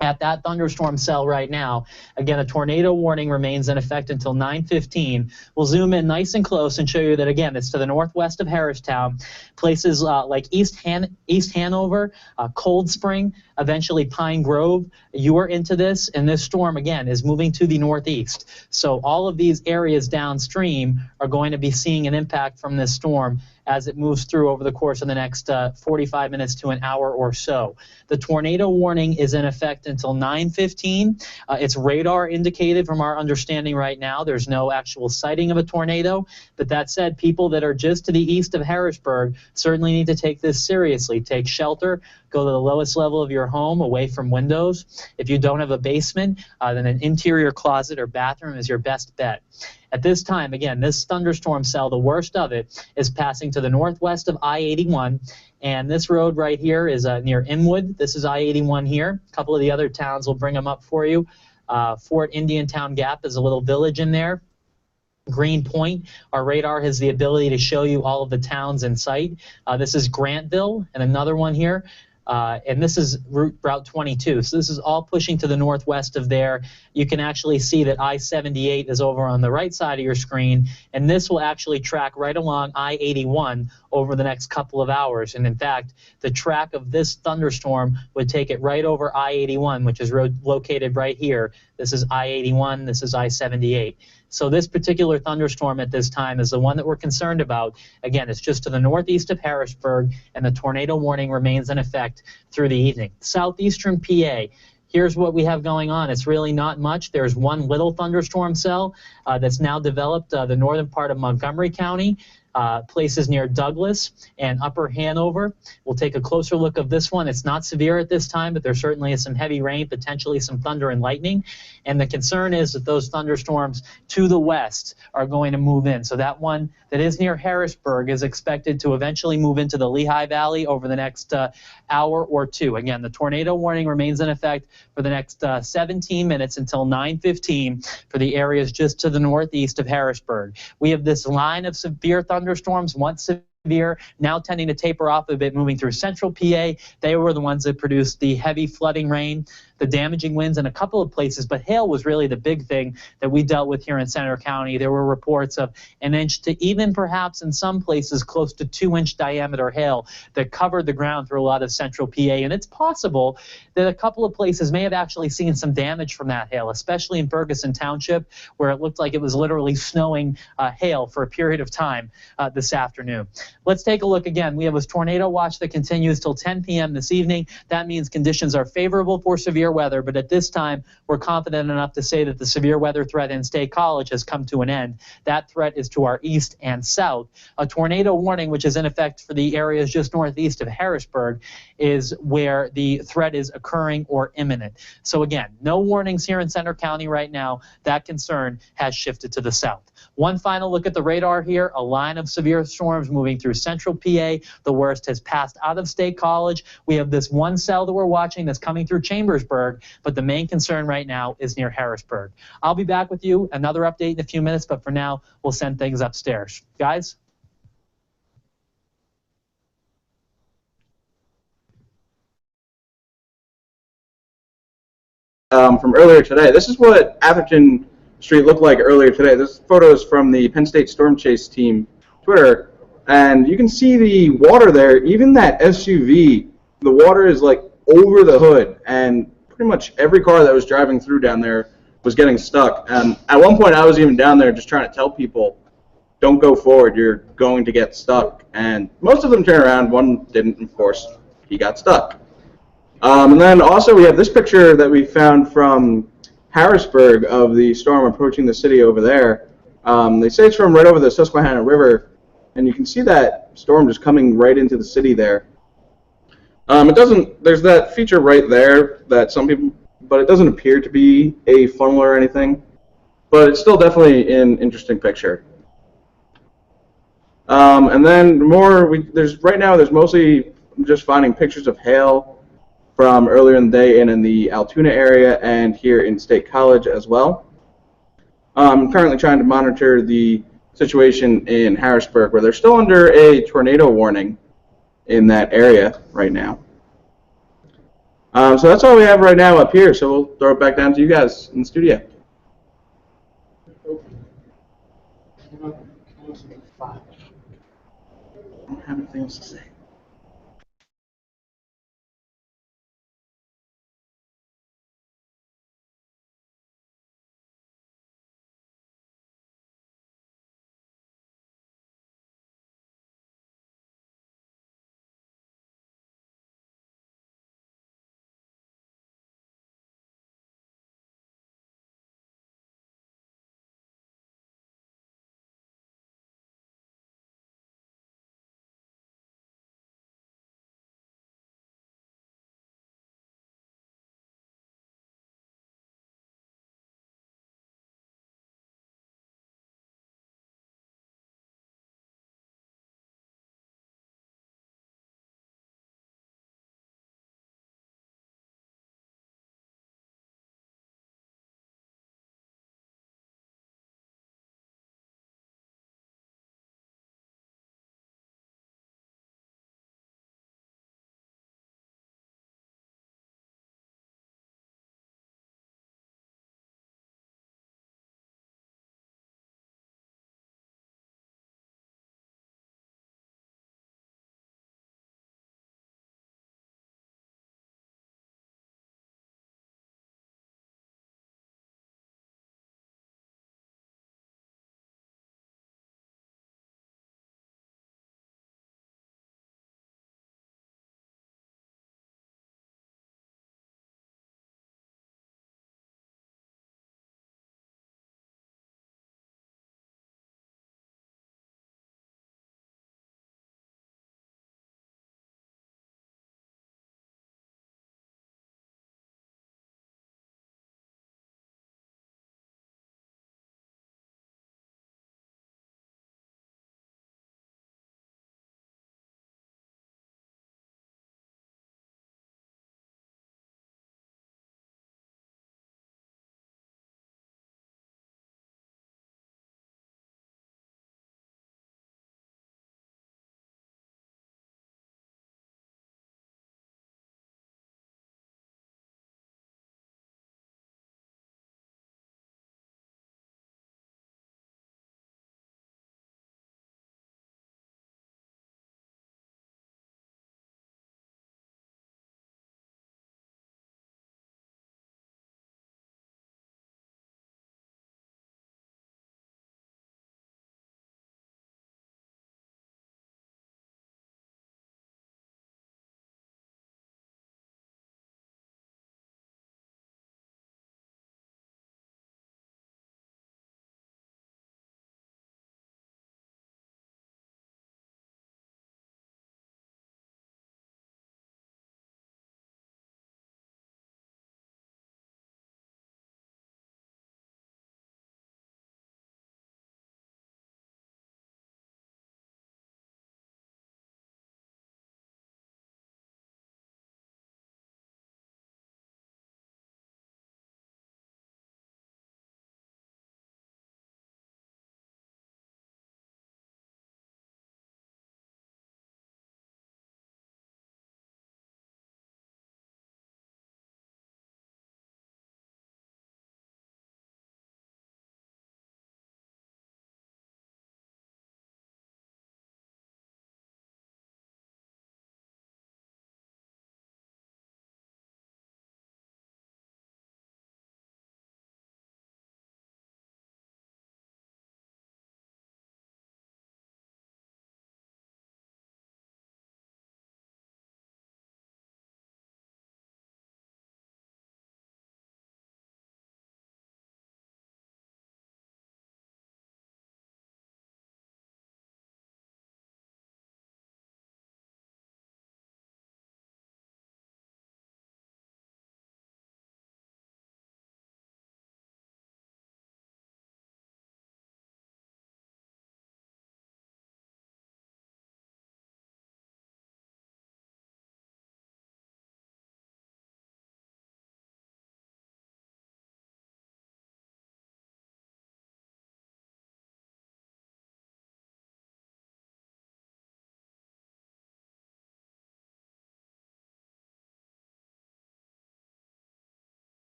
at that thunderstorm cell right now. Again, a tornado warning remains in effect until 9:15. We'll zoom in nice and close and show you that, again, it's to the northwest of Harristown. Places like East Hanover, Cold Spring, Eventually, Pine Grove, you are into this, and this storm, again, is moving to the northeast. So all of these areas downstream are going to be seeing an impact from this storm as it moves through over the course of the next 45 minutes to an hour or so. The tornado warning is in effect until 9:15. It's radar indicated from our understanding right now. There's no actual sighting of a tornado. But that said, people that are just to the east of Harrisburg certainly need to take this seriously. Take shelter. Go to the lowest level of your home, away from windows. If you don't have a basement, then an interior closet or bathroom is your best bet. At this time, again, this thunderstorm cell, the worst of it, is passing to the northwest of I-81. And this road right here is near Inwood. This is I-81 here. A couple of the other towns will bring them up for you. Fort Indiantown Gap is a little village in there. Green Point, our radar has the ability to show you all of the towns in sight. This is Grantville, and another one here. And this is Route 22. So this is all pushing to the northwest of there. You can actually see that I-78 is over on the right side of your screen, and this will actually track right along I-81 over the next couple of hours. And in fact, the track of this thunderstorm would take it right over I-81, which is located right here. This is I-81, this is I-78. So this particular thunderstorm at this time is the one that we're concerned about. Again, it's just to the northeast of Harrisburg, and the tornado warning remains in effect through the evening. Southeastern PA. Here's what we have going on. It's really not much. There's one little thunderstorm cell that's now developed the northern part of Montgomery County. Places near Douglas and Upper Hanover. We'll take a closer look of this one. It's not severe at this time, but there certainly is some heavy rain, potentially some thunder and lightning. And the concern is that those thunderstorms to the west are going to move in. So that one that is near Harrisburg is expected to eventually move into the Lehigh Valley over the next hour or two. Again, the tornado warning remains in effect for the next 17 minutes until 9:15 for the areas just to the northeast of Harrisburg. We have this line of severe thunderstorms, once severe, now tending to taper off a bit, moving through central PA. They were the ones that produced the heavy flooding rain, the damaging winds in a couple of places, but hail was really the big thing that we dealt with here in Senator County. There were reports of 1 inch to even perhaps in some places close to 2-inch diameter hail that covered the ground through a lot of central PA, and it's possible that a couple of places may have actually seen some damage from that hail, especially in Ferguson Township, where it looked like it was literally snowing hail for a period of time this afternoon. Let's take a look again. We have a tornado watch that continues till 10 p.m. this evening. That means conditions are favorable for severe weather, but at this time, we're confident enough to say that the severe weather threat in State College has come to an end. That threat is to our east and south. A tornado warning, which is in effect for the areas just northeast of Harrisburg, is where the threat is occurring or imminent. So again, no warnings here in Center County right now. That concern has shifted to the south. One final look at the radar here, a line of severe storms moving through central PA. The worst has passed out of State College. We have this one cell that we're watching that's coming through Chambersburg, but the main concern right now is near Harrisburg. I'll be back with you, another update in a few minutes, but for now, we'll send things upstairs. Guys? From earlier today. This is what Atherton Street looked like earlier today. This photo is from the Penn State Storm Chase team Twitter, and you can see the water there. Even that SUV, the water is like over the hood, and pretty much every car that was driving through down there was getting stuck. And at one point, I was even down there just trying to tell people, don't go forward, you're going to get stuck. And most of them turned around. One didn't, of course. He got stuck. And then also we have this picture that we found from Harrisburg of the storm approaching the city over there. They say it's from right over the Susquehanna River, and you can see that storm just coming right into the city there. There's that feature right there that some people, but it doesn't appear to be a funnel or anything, but it's still definitely an interesting picture. And then right now there's mostly just finding pictures of hail from earlier in the day and in the Altoona area and here in State College as well. I'm currently trying to monitor the situation in Harrisburg, where they're still under a tornado warning in that area right now. So that's all we have right now up here, so we'll throw it back down to you guys in the studio. I don't have anything else to say.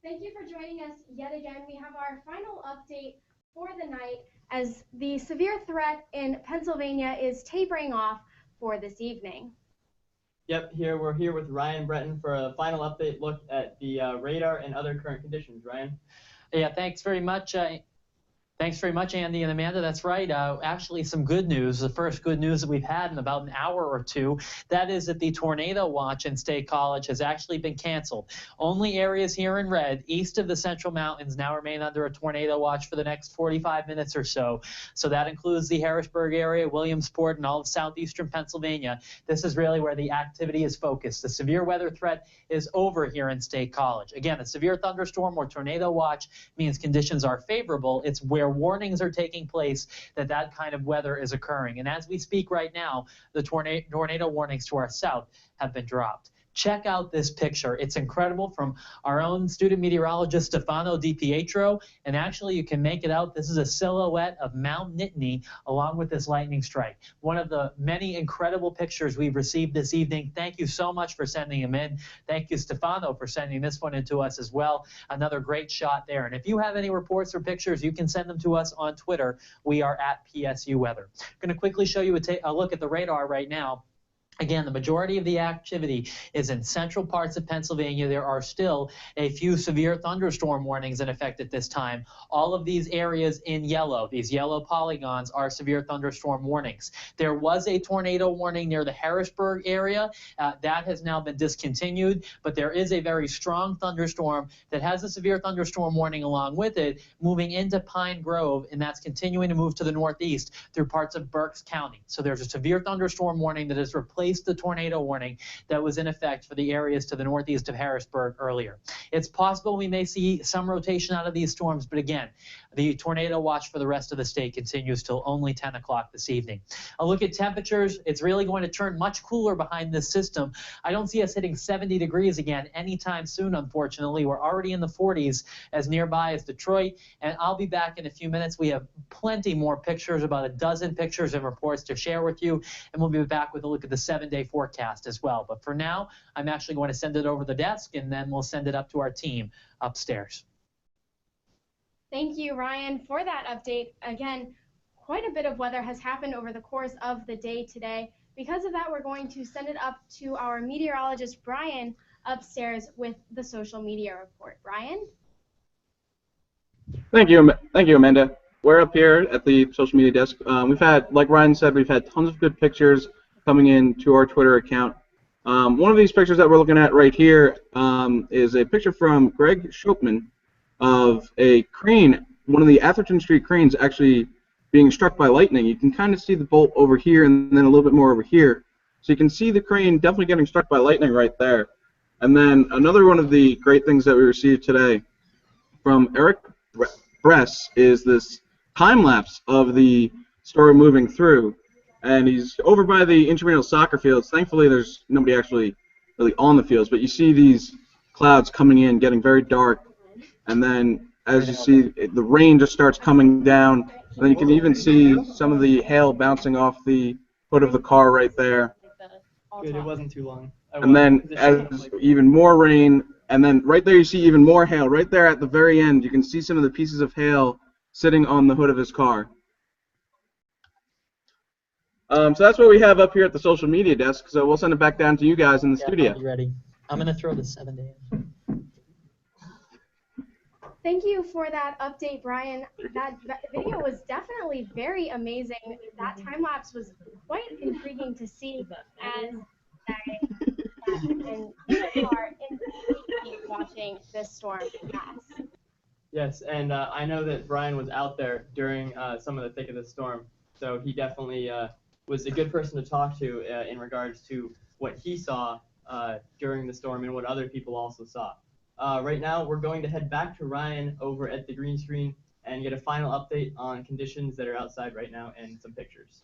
Thank you for joining us yet again. We have our final update for the night as the severe threat in Pennsylvania is tapering off for this evening. Yep, we're here with Ryan Breton for a final update look at the radar and other current conditions. Ryan? Yeah, thanks very much. Thanks very much, Andy and Amanda. That's right. Actually, some good news. The first good news that we've had in about an hour or two, that is that the tornado watch in State College has actually been canceled. Only areas here in red, east of the Central Mountains, now remain under a tornado watch for the next 45 minutes or so. So that includes the Harrisburg area, Williamsport, and all of southeastern Pennsylvania. This is really where the activity is focused. The severe weather threat is over here in State College. Again, a severe thunderstorm or tornado watch means conditions are favorable. It's where warnings are taking place that kind of weather is occurring. And as we speak right now, the tornado warnings to our south have been dropped. Check out this picture. It's incredible, from our own student meteorologist, Stefano Di Pietro. And actually, you can make it out. This is a silhouette of Mount Nittany along with this lightning strike. One of the many incredible pictures we've received this evening. Thank you so much for sending them in. Thank you, Stefano, for sending this one in to us as well. Another great shot there. And if you have any reports or pictures, you can send them to us on Twitter. We are at PSU Weather. I'm going to quickly show you a look at the radar right now. Again, the majority of the activity is in central parts of Pennsylvania. There are still a few severe thunderstorm warnings in effect at this time. All of these areas in yellow, these yellow polygons, are severe thunderstorm warnings. There was a tornado warning near the Harrisburg area. That has now been discontinued, but there is a very strong thunderstorm that has a severe thunderstorm warning along with it moving into Pine Grove, and that's continuing to move to the northeast through parts of Berks County. So there's a severe thunderstorm warning that has replaced the tornado warning that was in effect for the areas to the northeast of Harrisburg earlier. It's possible we may see some rotation out of these storms, but again, the tornado watch for the rest of the state continues till only 10 o'clock this evening. A look at temperatures. It's really going to turn much cooler behind this system. I don't see us hitting 70 degrees again anytime soon, unfortunately. We're already in the 40s as nearby as Detroit, and I'll be back in a few minutes. We have plenty more pictures, about a dozen pictures and reports to share with you, and we'll be back with a look at the 7-day forecast as well. But for now, I'm actually going to send it over the desk, and then we'll send it up to our team upstairs. Thank you, Ryan, for that update. Again, quite a bit of weather has happened over the course of the day today. Because of that, we're going to send it up to our meteorologist, Brian, upstairs with the social media report. Brian? Thank you, Amanda. We're up here at the social media desk. We've had, like Ryan said, we've had tons of good pictures coming in to our Twitter account. One of these pictures that we're looking at right here is a picture from Greg Schopman of a crane, one of the Atherton Street cranes, actually being struck by lightning. You can kind of see the bolt over here and then a little bit more over here. So you can see the crane definitely getting struck by lightning right there. And then another one of the great things that we received today from Eric Bress is this time lapse of the storm moving through. And he's over by the intramural soccer fields. Thankfully, there's nobody actually really on the fields, but you see these clouds coming in, getting very dark. And then, as you see, the rain just starts coming down. And then you can even see some of the hail bouncing off the hood of the car right there. Good, it wasn't too long. And then, as even more rain, and then right there you see even more hail. Right there at the very end, you can see some of the pieces of hail sitting on the hood of his car. So that's what we have up here at the social media desk. So we'll send it back down to you guys in the studio. I'll be ready. I'm going to throw the 7-day in. Thank you for that update, Brian. That video was definitely very amazing. That time lapse was quite intriguing to see as and you are in watching this storm pass. Yes, and I know that Brian was out there during some of the thick of the storm, so he definitely was a good person to talk to in regards to what he saw during the storm and what other people also saw. Right now, we're going to head back to Ryan over at the green screen and get a final update on conditions that are outside right now and some pictures.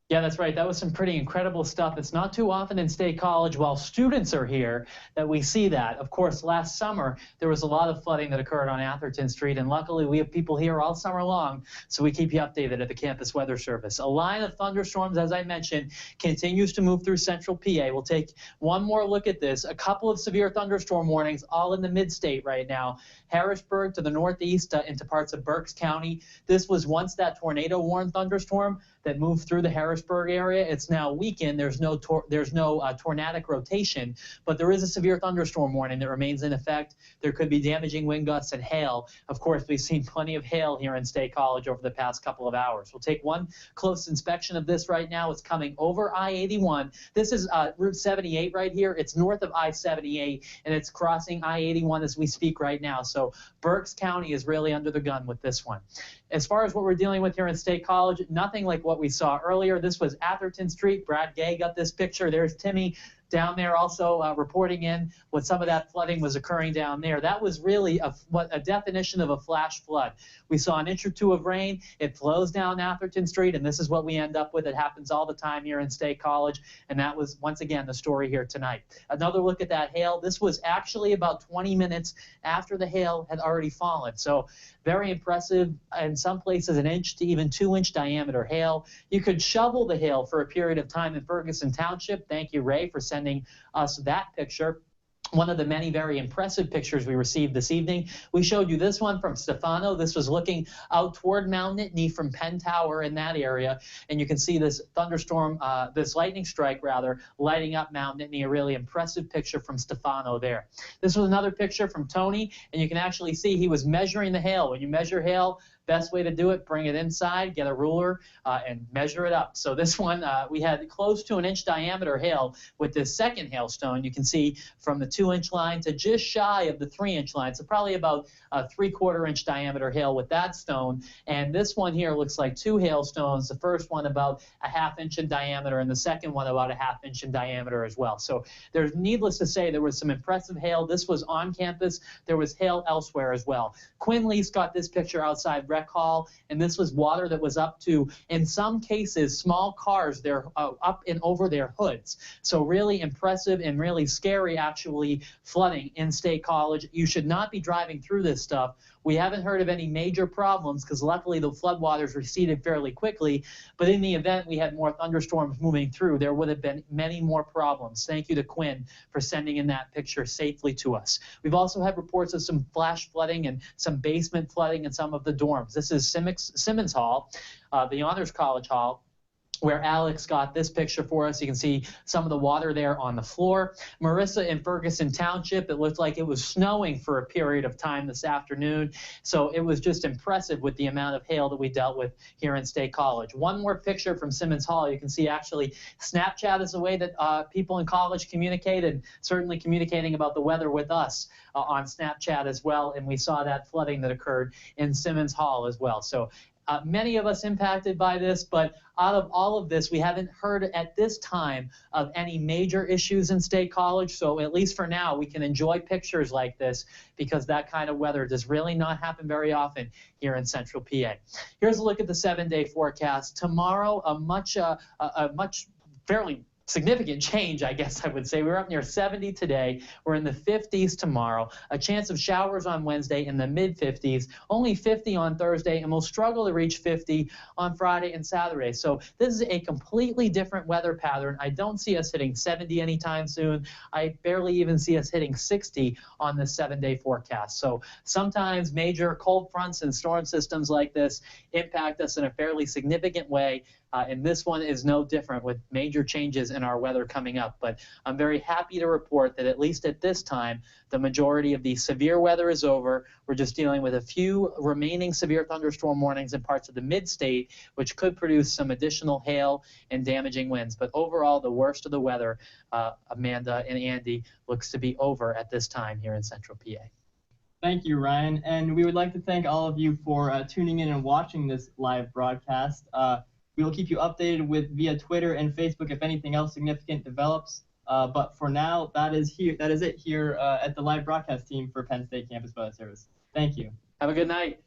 Yeah, that's right. That was some pretty incredible stuff. It's not too often in State College while students are here that we see that. Of course, last summer, there was a lot of flooding that occurred on Atherton Street, and luckily we have people here all summer long, so we keep you updated at the Campus Weather Service. A line of thunderstorms, as I mentioned, continues to move through central PA. We'll take one more look at this. A couple of severe thunderstorm warnings, all in the mid-state right now. Harrisburg to the northeast into parts of Berks County. This was once that tornado-warned thunderstorm that moved through the Harrisburg area. It's now weakened. There's no tornadic rotation, but there is a severe thunderstorm warning that remains in effect. There could be damaging wind gusts and hail. Of course, we've seen plenty of hail here in State College over the past couple of hours. We'll take one close inspection of this right now. It's coming over I-81. This is Route 78 right here. It's north of I-78, and it's crossing I-81 as we speak right now. So Berks County is really under the gun with this one. As far as what we're dealing with here in State College, nothing like what we saw earlier. This was Atherton Street. Brad Gay got this picture. There's Timmy down there also reporting in what some of that flooding was occurring down there. That was really a definition of a flash flood. We saw an inch or two of rain. It flows down Atherton Street, and this is what we end up with. It happens all the time here in State College, and that was, once again, the story here tonight. Another look at that hail. This was actually about 20 minutes after the hail had already fallen. So very impressive. In some places, an inch to even 2-inch diameter hail. You could shovel the hail for a period of time in Ferguson Township. Thank you, Ray, for sending us that picture. One of the many very impressive pictures we received this evening. We showed you this one from Stefano. This was looking out toward Mount Nittany from Penn Tower in that area. And you can see this thunderstorm, this lightning strike rather, lighting up Mount Nittany. A really impressive picture from Stefano there. This was another picture from Tony, and you can actually see he was measuring the hail. When you measure hail, best way to do it, bring it inside, get a ruler, and measure it up. So this one, we had close to an inch diameter hail with this second hailstone. You can see from the 2-inch line to just shy of the 3-inch line. So probably about a 3/4 inch diameter hail with that stone. And this one here looks like 2 hailstones. The first one about a 1/2 inch in diameter, and the second one about a 1/2 inch in diameter as well. So there's, needless to say, there was some impressive hail. This was on campus. There was hail elsewhere as well. Quinn Lease got this picture outside Rec Hall, and this was water that was up to, in some cases, small cars. They're up and over their hoods. So really impressive and really scary, actually, flooding in State College. You should not be driving through this stuff. We haven't heard of any major problems because luckily the floodwaters receded fairly quickly, but in the event we had more thunderstorms moving through, there would have been many more problems. Thank you to Quinn for sending in that picture safely to us. We've also had reports of some flash flooding and some basement flooding in some of the dorms. This is Simmons Hall, the Honors College Hall, where Alex got this picture for us. You can see some of the water there on the floor. Marissa in Ferguson Township, it looked like it was snowing for a period of time this afternoon. So it was just impressive with the amount of hail that we dealt with here in State College. One more picture from Simmons Hall. You can see actually Snapchat is a way that people in college communicate, and certainly communicating about the weather with us on Snapchat as well. And we saw that flooding that occurred in Simmons Hall as well. So many of us impacted by this, but out of all of this, we haven't heard at this time of any major issues in State College. So at least for now, we can enjoy pictures like this because that kind of weather does really not happen very often here in Central PA. Here's a look at the 7-day forecast. Tomorrow, a much fairly significant change, I guess I would say. We're up near 70 today. We're in the 50s tomorrow. A chance of showers on Wednesday in the mid-50s. Only 50 on Thursday, and we'll struggle to reach 50 on Friday and Saturday. So this is a completely different weather pattern. I don't see us hitting 70 anytime soon. I barely even see us hitting 60 on this 7-day forecast. So sometimes major cold fronts and storm systems like this impact us in a fairly significant way. And this one is no different with major changes in our weather coming up. But I'm very happy to report that at least at this time, the majority of the severe weather is over. We're just dealing with a few remaining severe thunderstorm warnings in parts of the mid-state, which could produce some additional hail and damaging winds. But overall, the worst of the weather, Amanda and Andy, looks to be over at this time here in Central PA. Thank you, Ryan. And we would like to thank all of you for tuning in and watching this live broadcast. We will keep you updated via Twitter and Facebook if anything else significant develops. But for now, that is it here at the live broadcast team for Penn State Campus Weather Service. Thank you. Have a good night.